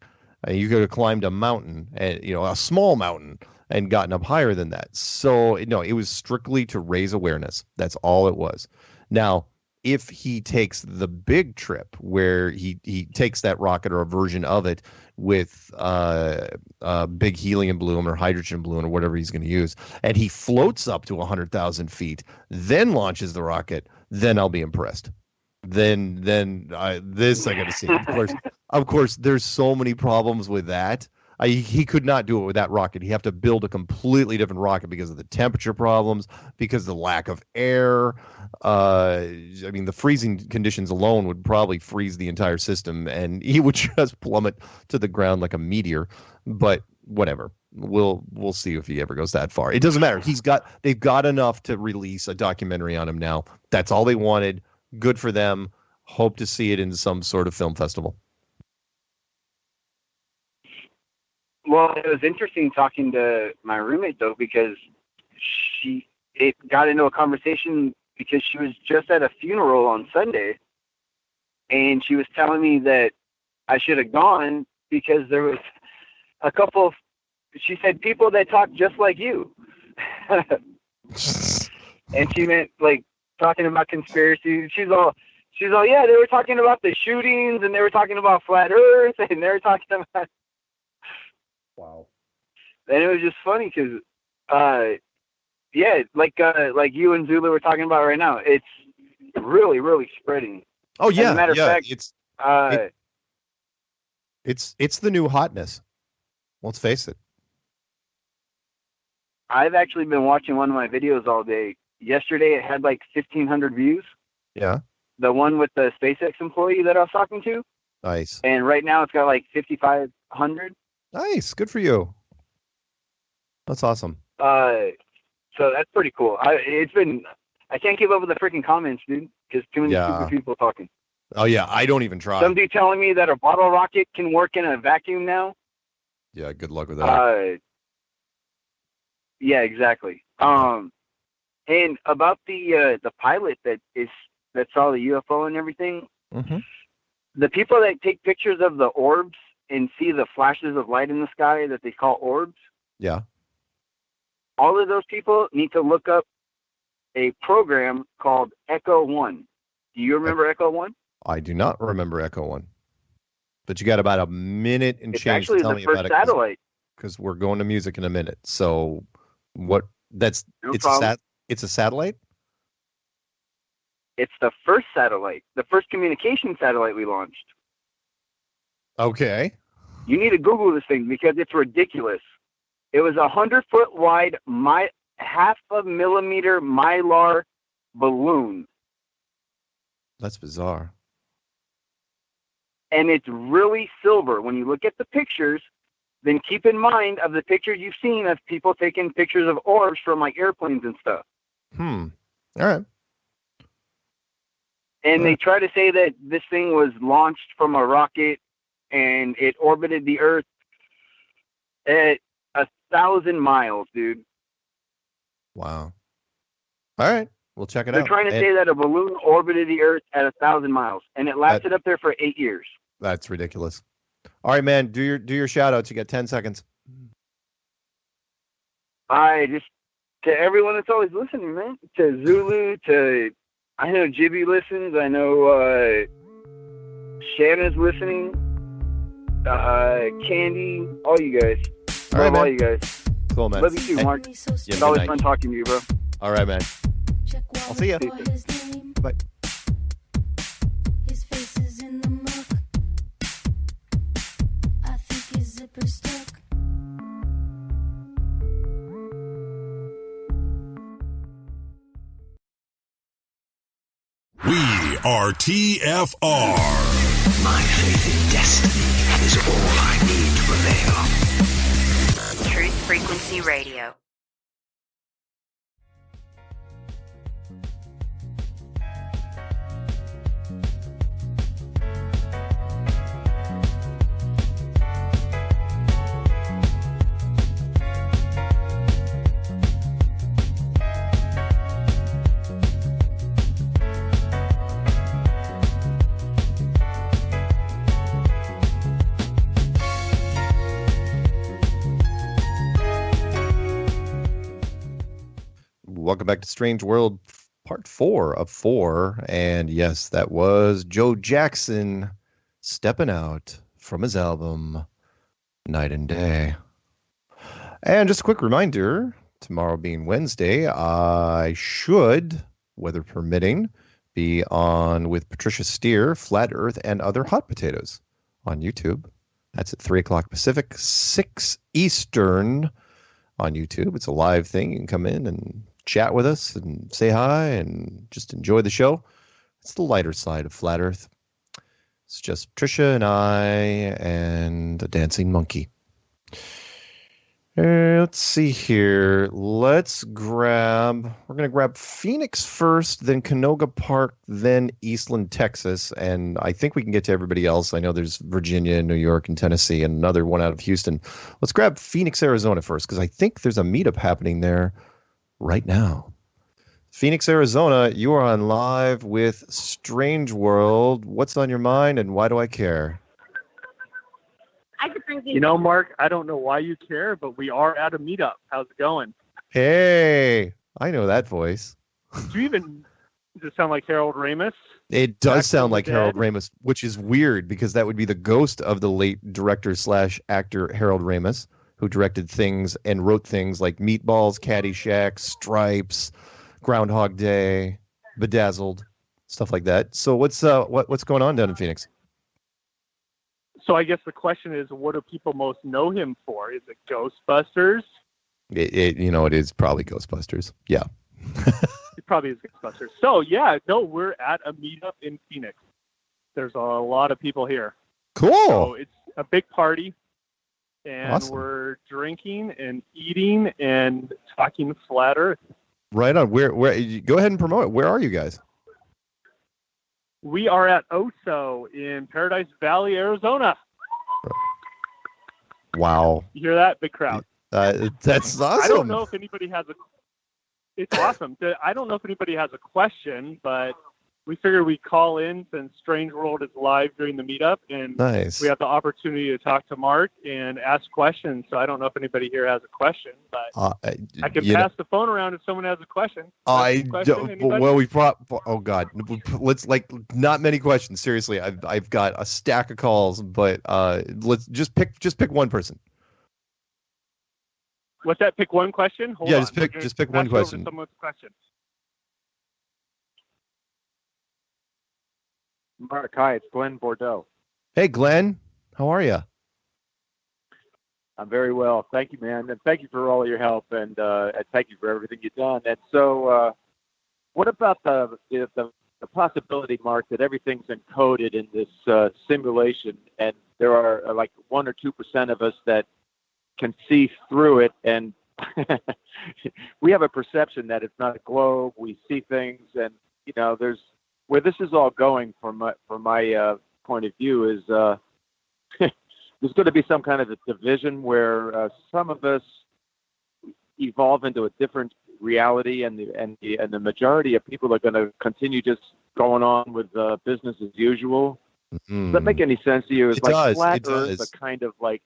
You could have climbed a mountain, a small mountain, and gotten up higher than that. So no, it was strictly to raise awareness. That's all it was. Now, if he takes the big trip where he takes that rocket or a version of it with a big helium balloon or hydrogen balloon or whatever he's going to use, and he floats up to 100,000 feet, then launches the rocket, then I'll be impressed. Then I got to see. Of course, there's so many problems with that. He could not do it with that rocket. He'd have to build a completely different rocket because of the temperature problems, because of the lack of air. The freezing conditions alone would probably freeze the entire system, and he would just plummet to the ground like a meteor. But whatever. We'll see if he ever goes that far. It doesn't matter. They've got enough to release a documentary on him now. That's all they wanted. Good for them. Hope to see it in some sort of film festival. Well, it was interesting talking to my roommate though, because it got into a conversation because she was just at a funeral on Sunday, and she was telling me that I should have gone because there was a couple of, she said, people that talk just like you. And she meant like talking about conspiracies. She's all, yeah, they were talking about the shootings, and they were talking about flat Earth, and they were talking about. Wow. And it was just funny because, yeah, like you and Zulu were talking about right now, it's really, really spreading. Oh yeah, as a matter of fact, it's the new hotness. Let's face it. I've actually been watching one of my videos all day. Yesterday, it had like 1,500 views. Yeah. The one with the SpaceX employee that I was talking to. Nice. And right now, it's got like 5,500. Nice. Good for you. That's awesome. So that's pretty cool. I can't keep up with the freaking comments, dude, because too many stupid people talking. Oh yeah, I don't even try. Some dude telling me that a bottle rocket can work in a vacuum now. Yeah, good luck with that. Yeah, exactly. And about the pilot that saw the UFO and everything. Mm-hmm. The people that take pictures of the orbs and see the flashes of light in the sky that they call orbs. Yeah. All of those people need to look up a program called Echo One. Do you remember Echo One? I do not remember Echo One. But you got about a minute and change to tell me about it. It's actually the first satellite. Because we're going to music in a minute. So what? It's a satellite. It's the first satellite, the first communication satellite we launched. Okay. You need to Google this thing because it's ridiculous. It was 100-foot wide, half a millimeter mylar balloon. That's bizarre. And it's really silver. When you look at the pictures, then keep in mind of the pictures you've seen of people taking pictures of orbs from like airplanes and stuff. All right. And they try to say that this thing was launched from a rocket and it orbited the Earth at 1,000 miles, dude. Wow. All right. We'll check it out. They're trying to say that a balloon orbited the Earth at 1,000 miles, and it lasted up there for 8 years. That's ridiculous. All right, man. Do your shout outs. You got 10 seconds. To everyone that's always listening, man. To Zulu, I know Jibby listens. I know Shanna's listening. Candy, all you guys. All right, man. All you guys. Cool, man. Love you too, Mark. It's always fun talking to you, bro. All right, man. I'll see you. Bye. His face is in the muck. I think his zipper's stuck. We are TFR. My faith in destiny is all I need to prevail. Truth Frequency Radio. Welcome back to Strange World, part 4 of 4. And yes, that was Joe Jackson stepping out from his album, Night and Day. And just a quick reminder, tomorrow being Wednesday, I should, weather permitting, be on with Patricia Steer, Flat Earth and Other Hot Potatoes on YouTube. That's at 3 o'clock Pacific, 6 Eastern on YouTube. It's a live thing. You can come in and chat with us and say hi and just enjoy the show. It's the lighter side of Flat Earth. It's just Patricia and I and a dancing monkey. Let's see here. We're going to grab Phoenix first, then Canoga Park, then Eastland, Texas. And I think we can get to everybody else. I know there's Virginia, New York, and Tennessee, and another one out of Houston. Let's grab Phoenix, Arizona first, because I think there's a meetup happening there right now. Phoenix, Arizona, you are on live with Strange World. What's on your mind, and why do I care? You know, Mark, I don't know why you care, but we are at a meetup. How's it going? Hey, I know that voice. Do you even does it sound like Harold Ramis? It does Back sound from like the Harold dead? Ramis, which is weird because that would be the ghost of the late director/actor Harold Ramis, who directed things and wrote things like Meatballs, Caddyshack, Stripes, Groundhog Day, Bedazzled, stuff like that. So what's going on down in Phoenix? So I guess the question is, what do people most know him for? Is it Ghostbusters? It is probably Ghostbusters. Yeah. It probably is Ghostbusters. So yeah, no, we're at a meetup in Phoenix. There's a lot of people here. Cool. So it's a big party, and Awesome. we're drinking and eating and talking flat Earth. Right on. Where? Go ahead and promote it. Where are you guys? We are at Oso in Paradise Valley, Arizona. Wow. You hear that? Big crowd. That's awesome. I don't know if anybody has a. It's awesome. I don't know if anybody has a question, but we figured we'd call in since Strange World is live during the meetup, and Nice. we have the opportunity to talk to Mark and ask questions. So I don't know if anybody here has a question, but I can pass the phone around if someone has a question. Oh God, let's not many questions. Seriously, I've got a stack of calls, but let's just pick one person. What's that? Pick one question. Hold Yeah, on. just pick- We're gonna just pick pass one it over to question. Someone's question. Mark, hi, it's Glenn Bordeaux. Hey, Glenn, how are you? I'm very well. Thank you, man. And thank you for all your help, and thank you for everything you've done. And so, what about the possibility, Mark, that everything's encoded in this simulation, and there are like 1 or 2% of us that can see through it, and we have a perception that it's not a globe. We see things, and there's where this is all going from my point of view is there's going to be some kind of a division where some of us evolve into a different reality, and the majority of people are going to continue just going on with business as usual. Does that make any sense to you? It's It like does, flat it Earth, does. a kind of like.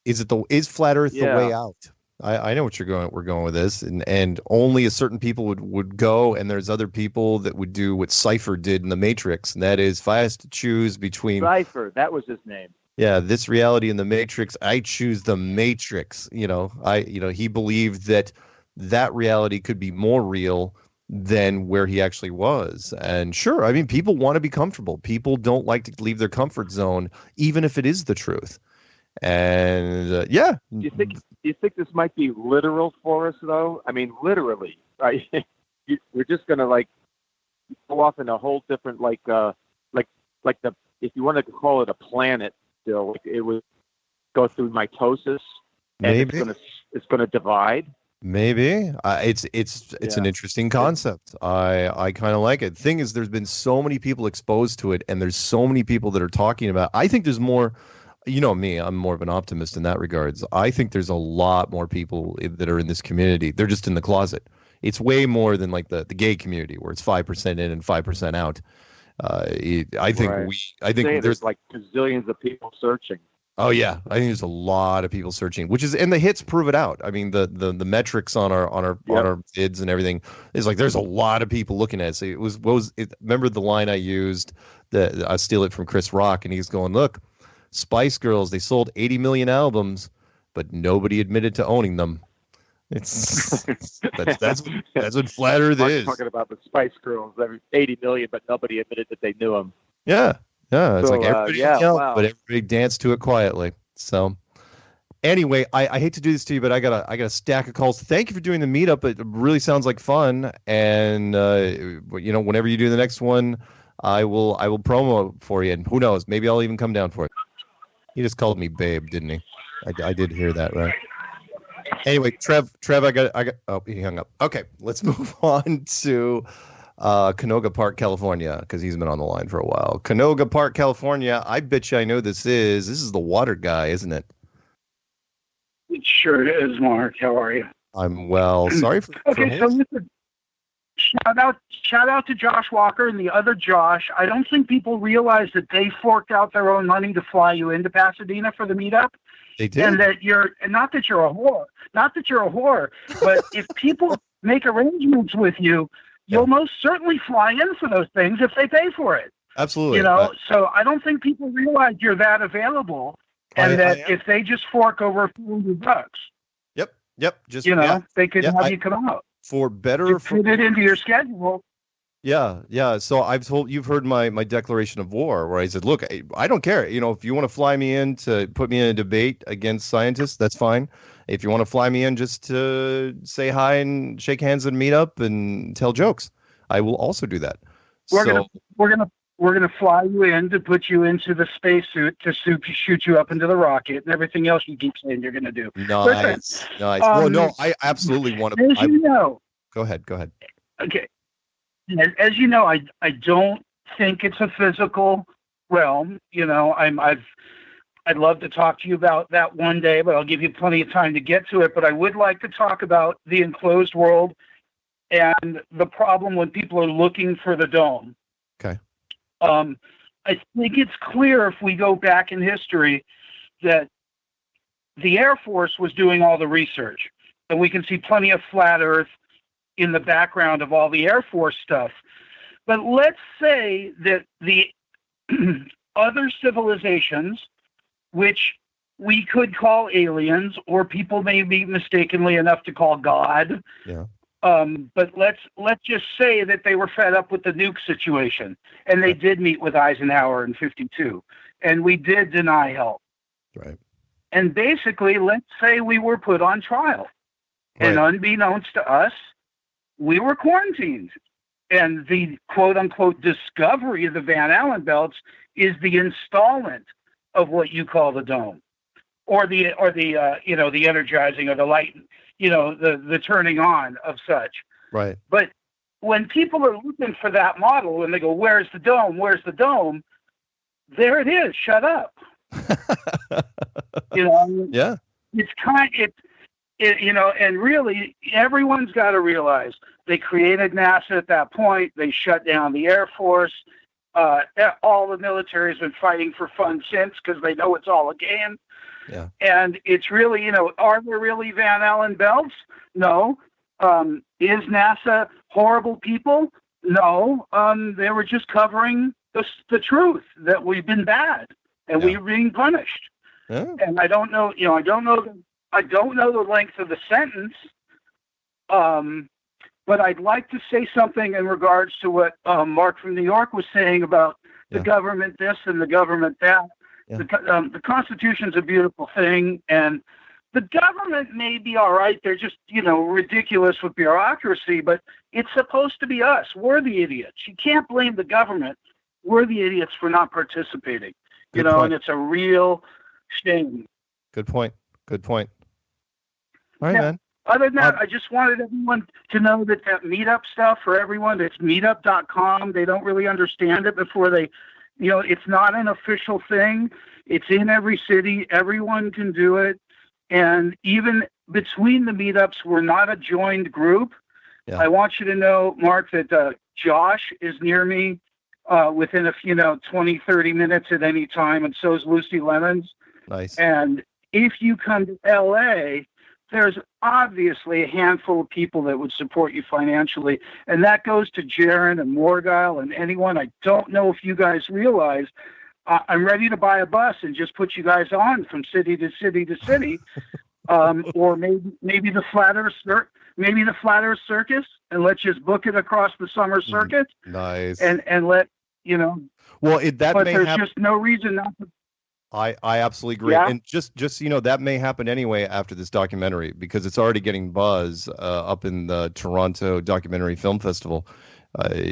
Is flat Earth Yeah. the way out? I know we're going with this, and only a certain people would go, and there's other people that would do what Cypher did in the Matrix, and that is, if I has to choose between Cypher, that was his name. this reality and the Matrix, I choose the Matrix. He believed that reality could be more real than where he actually was. And sure, I mean, people want to be comfortable. People don't like to leave their comfort zone, even if it is the truth. And Do you think this might be literal for us, though? I mean, literally, right? We're just gonna go off in a whole different like the if you wanted to call it a planet, still it would go through mitosis, and Maybe. it's gonna divide. Maybe it's an interesting concept. I kind of like it. Thing is, there's been so many people exposed to it, and there's so many people that are talking about. I think there's more. You know me, I'm more of an optimist in that regards. I think there's a lot more people that are in this community. They're just in the closet. It's way more than like the gay community where it's 5% in and 5% out. I think Saying there's like gazillions of people searching. Oh yeah, I think there's a lot of people searching, and the hits prove it out. I mean, the metrics on our vids and everything is like there's a lot of people looking at it. So remember the line I used that I steal it from Chris Rock, and he's going, look, Spice Girls, they sold 80 million albums, but nobody admitted to owning them. That's what flat Earth Mark's is. talking about the Spice Girls, 80 million, but nobody admitted that they knew them. Yeah. It's So, like everybody wow. but everybody danced to it quietly. So anyway, I hate to do this to you, but I got a stack of calls. Thank you for doing the meetup. It really sounds like fun. And whenever you do the next one, I will promo for you. And who knows, maybe I'll even come down for it. He just called me babe, didn't he? I did hear that, right? Anyway, Trev, I got. Oh, he hung up. Okay, let's move on to Canoga Park, California, because he's been on the line for a while. Canoga Park, California. I bet you I know this is. This is the water guy, isn't it? It sure is, Mark. How are you? I'm well. Sorry for. Okay, so listen. Shout out to Josh Walker and the other Josh. I don't think people realize that they forked out their own money to fly you into Pasadena for the meetup. They did. And that not that you're a whore, but if people make arrangements with you, you'll most certainly fly in for those things if they pay for it. Absolutely. You know, so I don't think people realize you're that available, and if they just fork over $400. Yep. Just they could have you come out. For better or for put it into your schedule. Yeah. So you've heard my declaration of war, where I said, look, I don't care. You know, if you want to fly me in to put me in a debate against scientists, that's fine. If you want to fly me in just to say hi and shake hands and meet up and tell jokes, I will also do that. We're gonna fly you in to put you into the spacesuit to shoot you up into the rocket and everything else you keep saying you're gonna do. Nice. Well, no, I absolutely want to. As you know. Go ahead. Okay. As you know, I don't think it's a physical realm. You know, I'd love to talk to you about that one day, but I'll give you plenty of time to get to it. But I would like to talk about the enclosed world and the problem when people are looking for the dome. Okay. I think it's clear if we go back in history that the Air Force was doing all the research, and we can see plenty of flat Earth in the background of all the Air Force stuff. But let's say that the other civilizations, which we could call aliens, or people may be mistakenly enough to call God. Yeah. But let's just say that they were fed up with the nuke situation, and they did meet with Eisenhower in 1952, and we did deny help. Right. And basically, let's say we were put on trial, and unbeknownst to us, we were quarantined. And the quote-unquote discovery of the Van Allen belts is the installment of what you call the dome, or the energizing or the light. The turning on of such. Right. But when people are looking for that model and they go, where's the dome? Where's the dome? There it is. Shut up. Yeah. It's and really everyone's got to realize they created NASA at that point. They shut down the Air Force. All the military has been fighting for fun since because they know it's all a game. Yeah. And it's really, are there really Van Allen belts? No. Is NASA horrible people? No. They were just covering the truth that we've been bad and we're being punished. Yeah. And I don't know, I don't know the length of the sentence. But I'd like to say something in regards to what Mark from New York was saying about the government this and the government that. Yeah. The Constitution's a beautiful thing, and the government may be all right. They're just, ridiculous with bureaucracy, but it's supposed to be us. We're the idiots. You can't blame the government. We're the idiots for not participating, and it's a real shame. Good point. All right, man. Other than that, I just wanted everyone to know that meetup stuff for everyone, it's meetup.com. They don't really understand it before they, it's not an official thing. It's in every city. Everyone can do it. And even between the meetups, we're not a joined group. Yeah. I want you to know, Mark, that Josh is near me within a 20, 30 minutes at any time, and so is Lucy Lemons. Nice. And if you come to L.A., there's obviously a handful of people that would support you financially, and that goes to Jaron and Morgile and anyone. I don't know if you guys realize I'm ready to buy a bus and just put you guys on from city to city to city, or maybe the Flat Earth Circus, and let's just book it across the summer circuit. Nice. And let Well, but may there's happen. just no reason not to. I absolutely agree. Yeah? And just that may happen anyway after this documentary, because it's already getting buzz up in the Toronto Documentary Film Festival.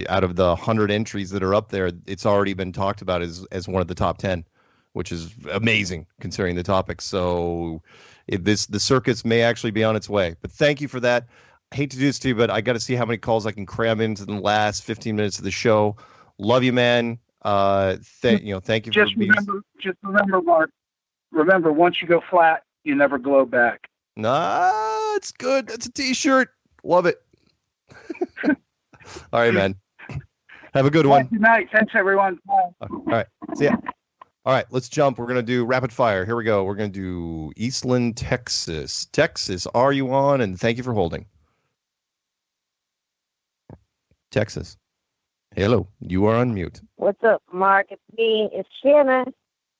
Out of the 100 entries that are up there, it's already been talked about as one of the top 10 which is amazing considering the topic. So the circus may actually be on its way. But thank you for that. I hate to do this to you, but I got to see how many calls I can cram into the last 15 minutes of the show. Love you, man. Thank you Just for being. remember, Mark. Remember, once you go flat, you never glow back. Nah, it's good. That's a T-shirt. Love it. All right, man. Have a good one. Good night. Thanks, everyone. Bye. All right. See ya. All right, let's jump. We're going to do rapid fire. Here we go. We're going to do Eastland, Texas. Texas, are you on? And thank you for holding. Texas. Hello. You are on mute. What's up, Mark? It's me. It's Shannon.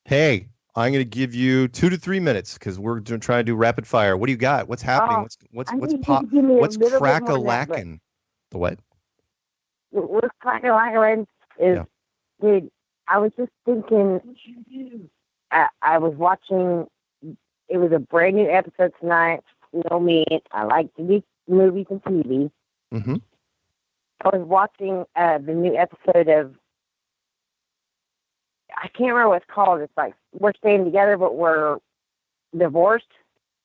Hey, I'm going to give you 2 to 3 minutes because we're trying to do rapid fire. What do you got? What's happening? What's crack-a-lackin'? The what? What's crack-a-lackin' is, dude, I was just thinking, I was watching, it was a brand new episode tonight. You know me, I like to do movies and TV. Mm-hmm. I was watching the new episode of, I can't remember what it's called. It's like, we're staying together, but we're divorced,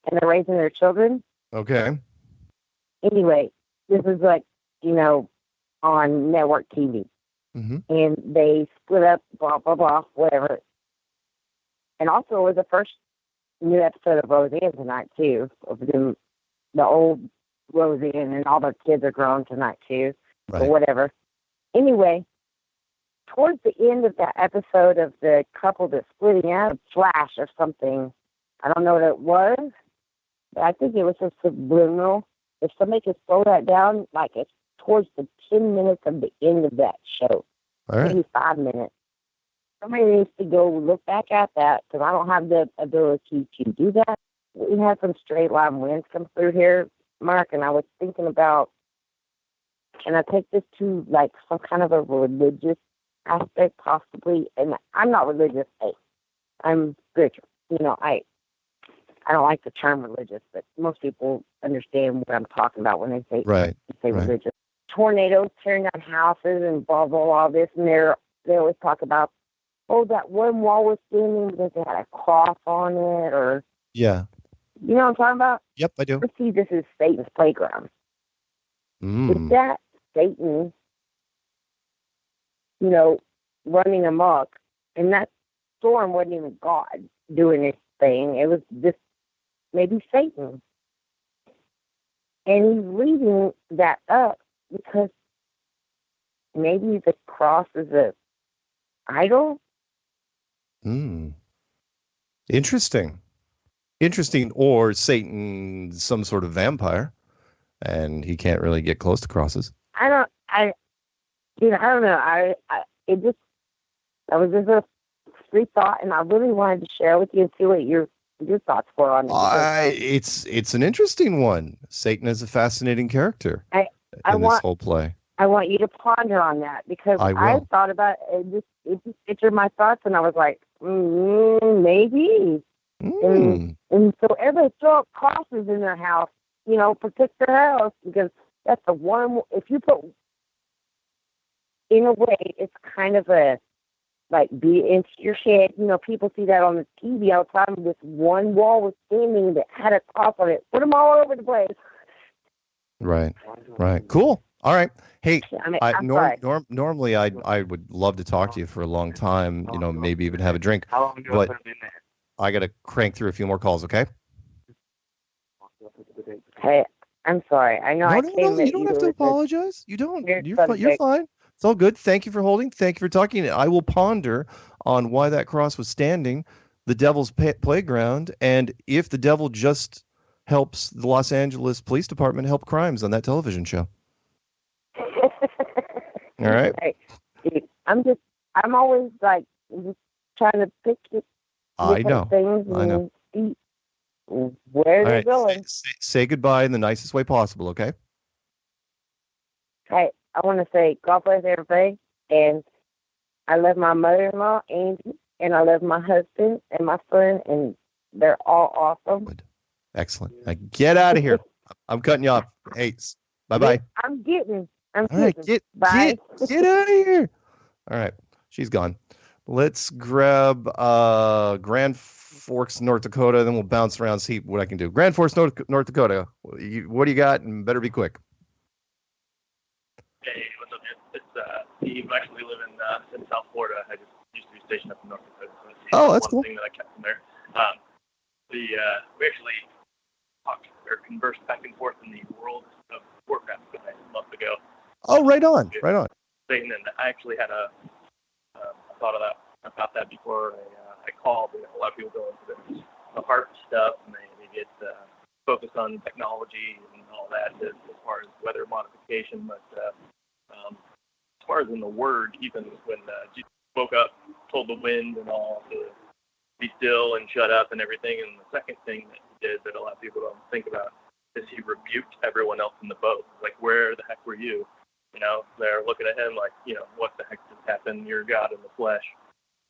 and they're raising their children. Okay. Anyway, this is like, on network TV. Mm-hmm. And they split up, blah, blah, blah, whatever. And also, it was the first new episode of Roseanne tonight, too. Of them, the old Roseanne, and all the kids are grown tonight, too. Right. Or whatever. Anyway, towards the end of that episode of the couple that's splitting out, a flash or something, I don't know what it was, but I think it was a subliminal. If somebody could slow that down, like it's towards the 10 minutes of the end of that show, all right, maybe 5 minutes. Somebody needs to go look back at that because I don't have the ability to do that. We had some straight line winds come through here, Mark, and I was thinking about, can I take this to like some kind of a religious aspect possibly? And I'm not religious. I'm spiritual. I don't like the term religious, but most people understand what I'm talking about when they say religious. Tornadoes tearing down houses and blah blah blah this, and they always talk about, that one wall was standing because they had a cross on it, or yeah, you know what I'm talking about? Yep, I do. Let's see, this is Satan's playground. Is that Satan, running amok? And that storm wasn't even God doing his thing. It was just maybe Satan. And he's leading that up because maybe the cross is a idol. Interesting. Or Satan, some sort of vampire, and he can't really get close to crosses. I don't know. That was just a free thought, and I really wanted to share with you and see what your thoughts were on it. It's an interesting one. Satan is a fascinating character in this whole play. I want you to ponder on that because I thought about it. It just pictured my thoughts, and I was like, maybe. And so everybody throw up crosses in their house, protect their house, because that's the one. If you put, in a way, it's kind of a be into your head. People see that on the TV all the time. This one wall was standing that had a cross on it. Put them all over the place. Right. Cool. All right. Hey, normally I would love to talk to you for a long time. Maybe even have a drink. How long do I put them in there? I got to crank through a few more calls. Okay. Hey, I'm sorry. I know you don't have to apologize. You don't. You're fine. It's all good. Thank you for holding. Thank you for talking. I will ponder on why that cross was standing, the devil's playground, and if the devil just helps the Los Angeles Police Department help crimes on that television show. All right. I'm always just trying to pick different things and see where they're going. Say goodbye in the nicest way possible, okay? Hey, I want to say God bless everybody, and I love my mother-in-law, Angie, and I love my husband and my son, and they're all awesome. Good. Excellent. Now get out of here. I'm cutting you off. Hey, bye-bye. I'm getting. All right, get out of here. All right, she's gone. Let's grab Grand Forks, North Dakota, then we'll bounce around, see what I can do. Grand Forks, North Dakota. What do you got? And better be quick. Hey, what's up, man? It's Steve. I actually live in South Florida. I just used to be stationed up in North Dakota. So That's one cool. thing that I kept from there. We actually talked or conversed back and forth in the World of Warcraft a month ago. Oh, right on. Right on. And I actually had a thought about that before I called. A lot of people go into the heart stuff, and they get focused on technology and all that as far as weather modification. But as far as in the Word, even when Jesus woke up, told the wind and all to be still and shut up and everything. And the second thing that he did that a lot of people don't think about is he rebuked everyone else in the boat. Like, where the heck were you? You know, they're looking at him like, what the heck just happened? You're God in the flesh.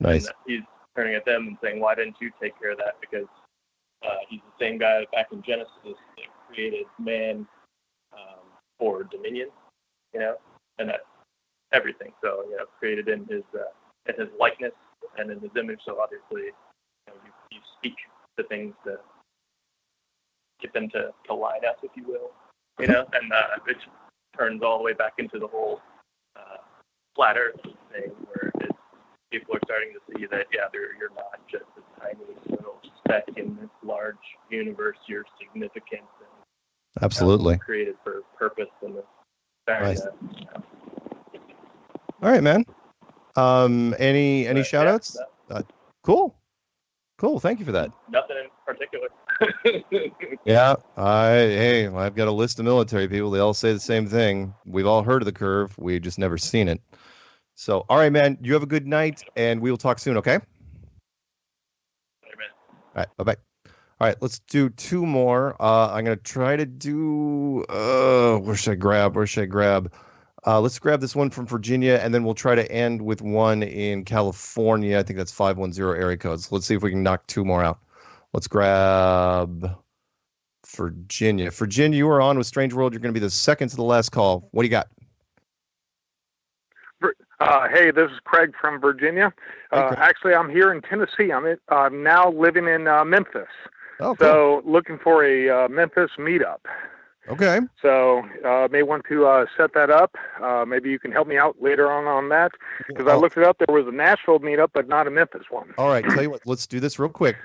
Nice. And he's turning at them and saying, why didn't you take care of that? Because he's the same guy back in Genesis that created man for dominion, and that's everything. So, created in his likeness and in his image. So obviously, you speak the things to get them to line up, if you will, and it turns all the way back into the whole flat Earth thing, where people are starting to see that, you're not just a tiny little speck in this large universe. You're significant. And, Absolutely. Created for purpose and nice. All right, man. Any shout outs? Cool. Thank you for that. Nothing in particular. Yeah. I've got a list of military people. They all say the same thing. We've all heard of the curve. We've just never seen it. So, all right, man, you have a good night, and we will talk soon, okay? Amen. All right, bye-bye. All right, let's do two more. I'm going to try to do, where should I grab? Let's grab this one from Virginia, and then we'll try to end with one in California. I think that's 510 area codes. Let's see if we can knock two more out. Let's grab Virginia. Virginia, you are on with Strange World. You're going to be the second to the last call. What do you got? Hey, this is Craig from Virginia. Actually, I'm here in Tennessee. I'm now living in Memphis. Oh, cool. So looking for a Memphis meetup. Okay. So may want to set that up. Maybe you can help me out later on that, because I looked it up. There was a Nashville meetup, but not a Memphis one. All right. Tell you what, let's do this real quick.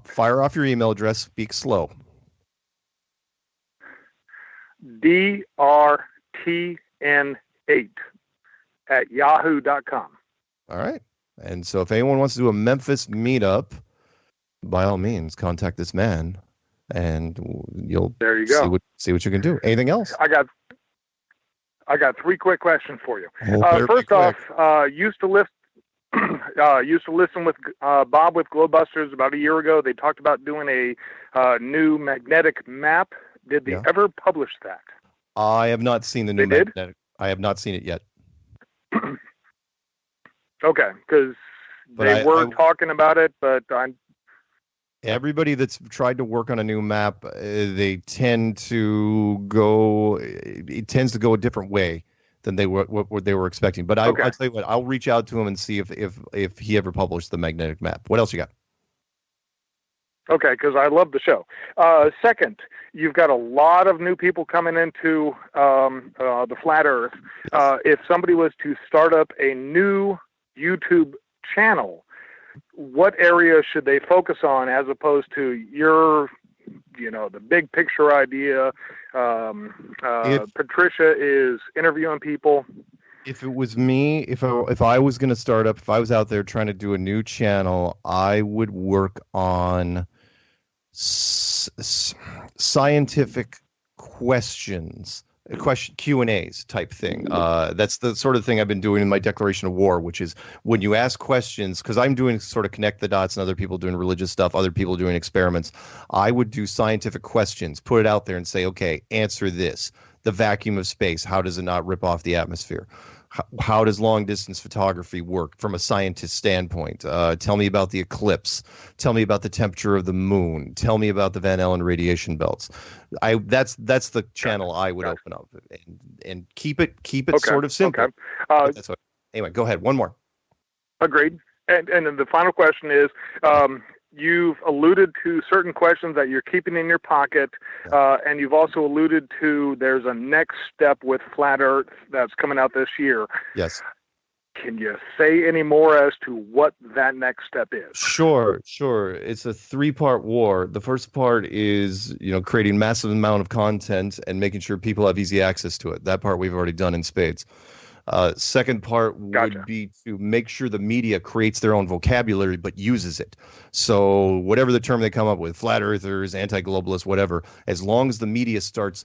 Fire off your email address. Speak slow. DRTN8@yahoo.com. All right. And so if anyone wants to do a Memphis meetup, by all means, contact this man, and you'll see what you can do. Anything else? I got three quick questions for you. First off, used to listen with Bob with Glowbusters about a year ago. They talked about doing a new magnetic map. Did they ever publish that? I have not seen the new magnetic. I have not seen it yet. Okay, because they were talking about it, but everybody that's tried to work on a new map, they tend to go. It tends to go a different way than what they were expecting. But I'll tell you what, I'll reach out to him and see if he ever published the magnetic map. What else you got? Okay, because I love the show. Second, you've got a lot of new people coming into the Flat Earth. If somebody was to start up a new YouTube channel, what area should they focus on as opposed to your, the big picture idea? Patricia is interviewing people. If it was me, if I was going to start up, if I was out there trying to do a new channel, I would work on scientific questions, Q&As type thing. That's the sort of thing I've been doing in my declaration of war, which is when you ask questions, because I'm doing sort of connect the dots and other people doing religious stuff, other people doing experiments. I would do scientific questions, put it out there and say, okay, answer this. The vacuum of space, how does it not rip off the atmosphere? How does long distance photography work from a scientist standpoint? Tell me about the eclipse. Tell me about the temperature of the moon. Tell me about the Van Allen radiation belts. That's the channel I would open up and keep it sort of simple. Okay. Anyway, go ahead. One more. Agreed. And then the final question is, you've alluded to certain questions that you're keeping in your pocket, and you've also alluded to there's a next step with Flat Earth that's coming out this year. Yes. Can you say any more as to what that next step is? Sure. It's a 3-part war. The first part is, creating massive amount of content and making sure people have easy access to it. That part we've already done in spades. Second part would be to make sure the media creates their own vocabulary but uses it. So whatever the term they come up with, flat earthers, anti-globalists, whatever, as long as the media starts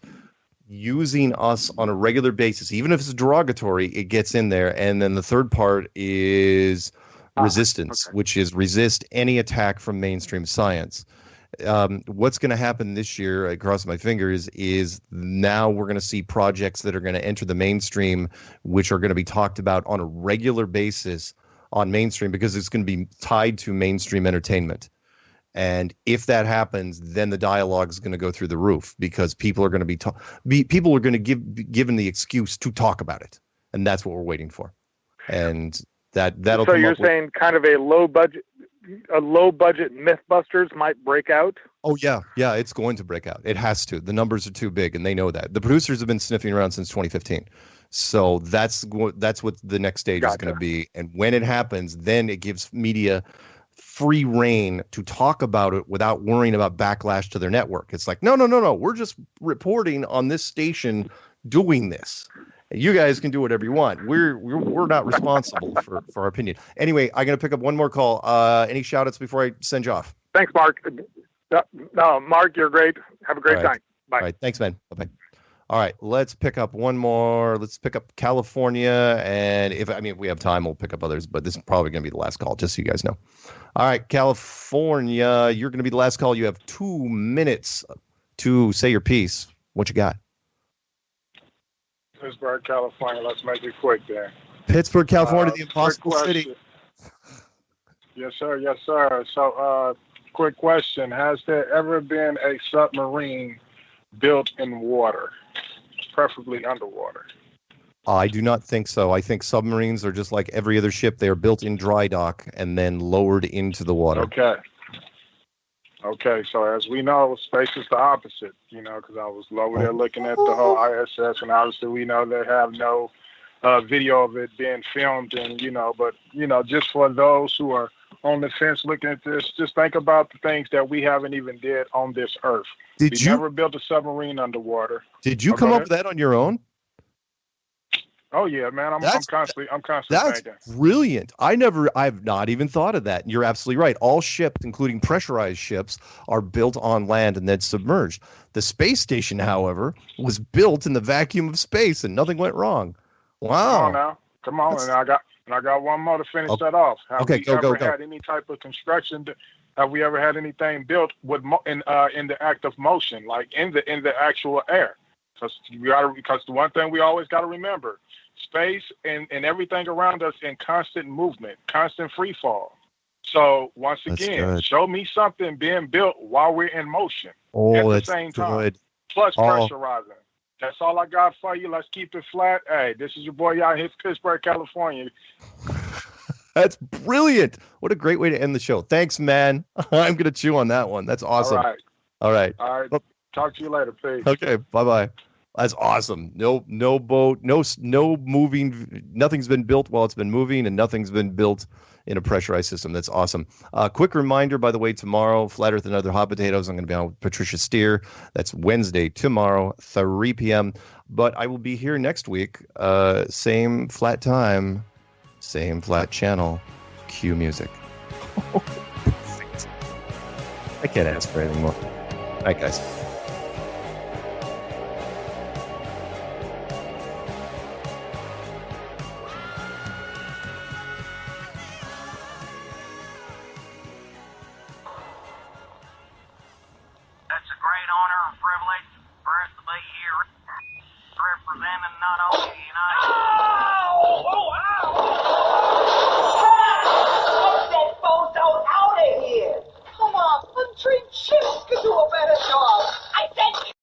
using us on a regular basis, even if it's derogatory, it gets in there. And then the third part is resistance, which is resist any attack from mainstream science. What's going to happen this year, I cross my fingers, is now we're going to see projects that are going to enter the mainstream, which are going to be talked about on a regular basis on mainstream, because it's going to be tied to mainstream entertainment. And if that happens, then the dialogue is going to go through the roof, because people are going to be be given the excuse to talk about it, and that's what we're waiting for. And that'll. So you're saying kind of a low budget Mythbusters might break out? Oh yeah, it's going to break out. It has to. The numbers are too big, and they know that. The producers have been sniffing around since 2015. So that's what the next stage is going to be. And when it happens, then it gives media free reign to talk about it without worrying about backlash to their network. It's like, no, we're just reporting on this station doing this. You guys can do whatever you want. We're not responsible for our opinion. Anyway, I'm going to pick up one more call. Any shout outs before I send you off? Thanks, Mark. No, Mark, you're great. Have a great time. Bye. All right. Thanks, man. Bye-bye. All right. Let's pick up one more. Let's pick up California. And if we have time, we'll pick up others. But this is probably going to be the last call, just so you guys know. All right, California, you're going to be the last call. You have 2 minutes to say your piece. What you got? Pittsburgh, California. Let's make it quick there. Pittsburgh, California, the impossible city. Yes, sir. Yes, sir. So, quick question. Has there ever been a submarine built in water, preferably underwater? I do not think so. I think submarines are just like every other ship. They are built in dry dock and then lowered into the water. Okay. So as we know, space is the opposite, because I was over there looking at the whole ISS, and obviously we know they have no video of it being filmed, and, but, just for those who are on the fence looking at this, just think about the things that we haven't even did on this earth. We never built a submarine underwater. Did you come up with that on your own? Oh yeah, man. I'm constantly that's thinking. Brilliant. I've not even thought of that. You're absolutely right. All ships, including pressurized ships, are built on land and then submerged. The space station, however, was built in the vacuum of space and nothing went wrong. Wow. Come on. And I got one more to finish that off. Have we ever had any type of construction? Have we ever had anything built with in the act of motion, like in the actual air? Because the one thing we always got to remember, space and everything around us in constant movement, constant free fall. So once again, show me something being built while we're in motion at the same time. Plus pressurizing. That's all I got for you. Let's keep it flat. Hey, this is your boy out here in Pittsburgh, California. That's brilliant. What a great way to end the show. Thanks, man. I'm going to chew on that one. That's awesome. All right. Talk to you later. Peace. Okay. Bye-bye. That's awesome. No boat, no moving. Nothing's been built while it's been moving, and nothing's been built in a pressurized system. That's awesome. Quick reminder, by the way, tomorrow, Flat Earth and Other Hot Potatoes. I'm going to be on with Patricia Steer. That's Wednesday, tomorrow, 3 p.m. But I will be here next week. Same flat time, same flat channel. Cue music. I can't ask for anything more. All right, guys. Honor and privilege for us to be here representing not only the United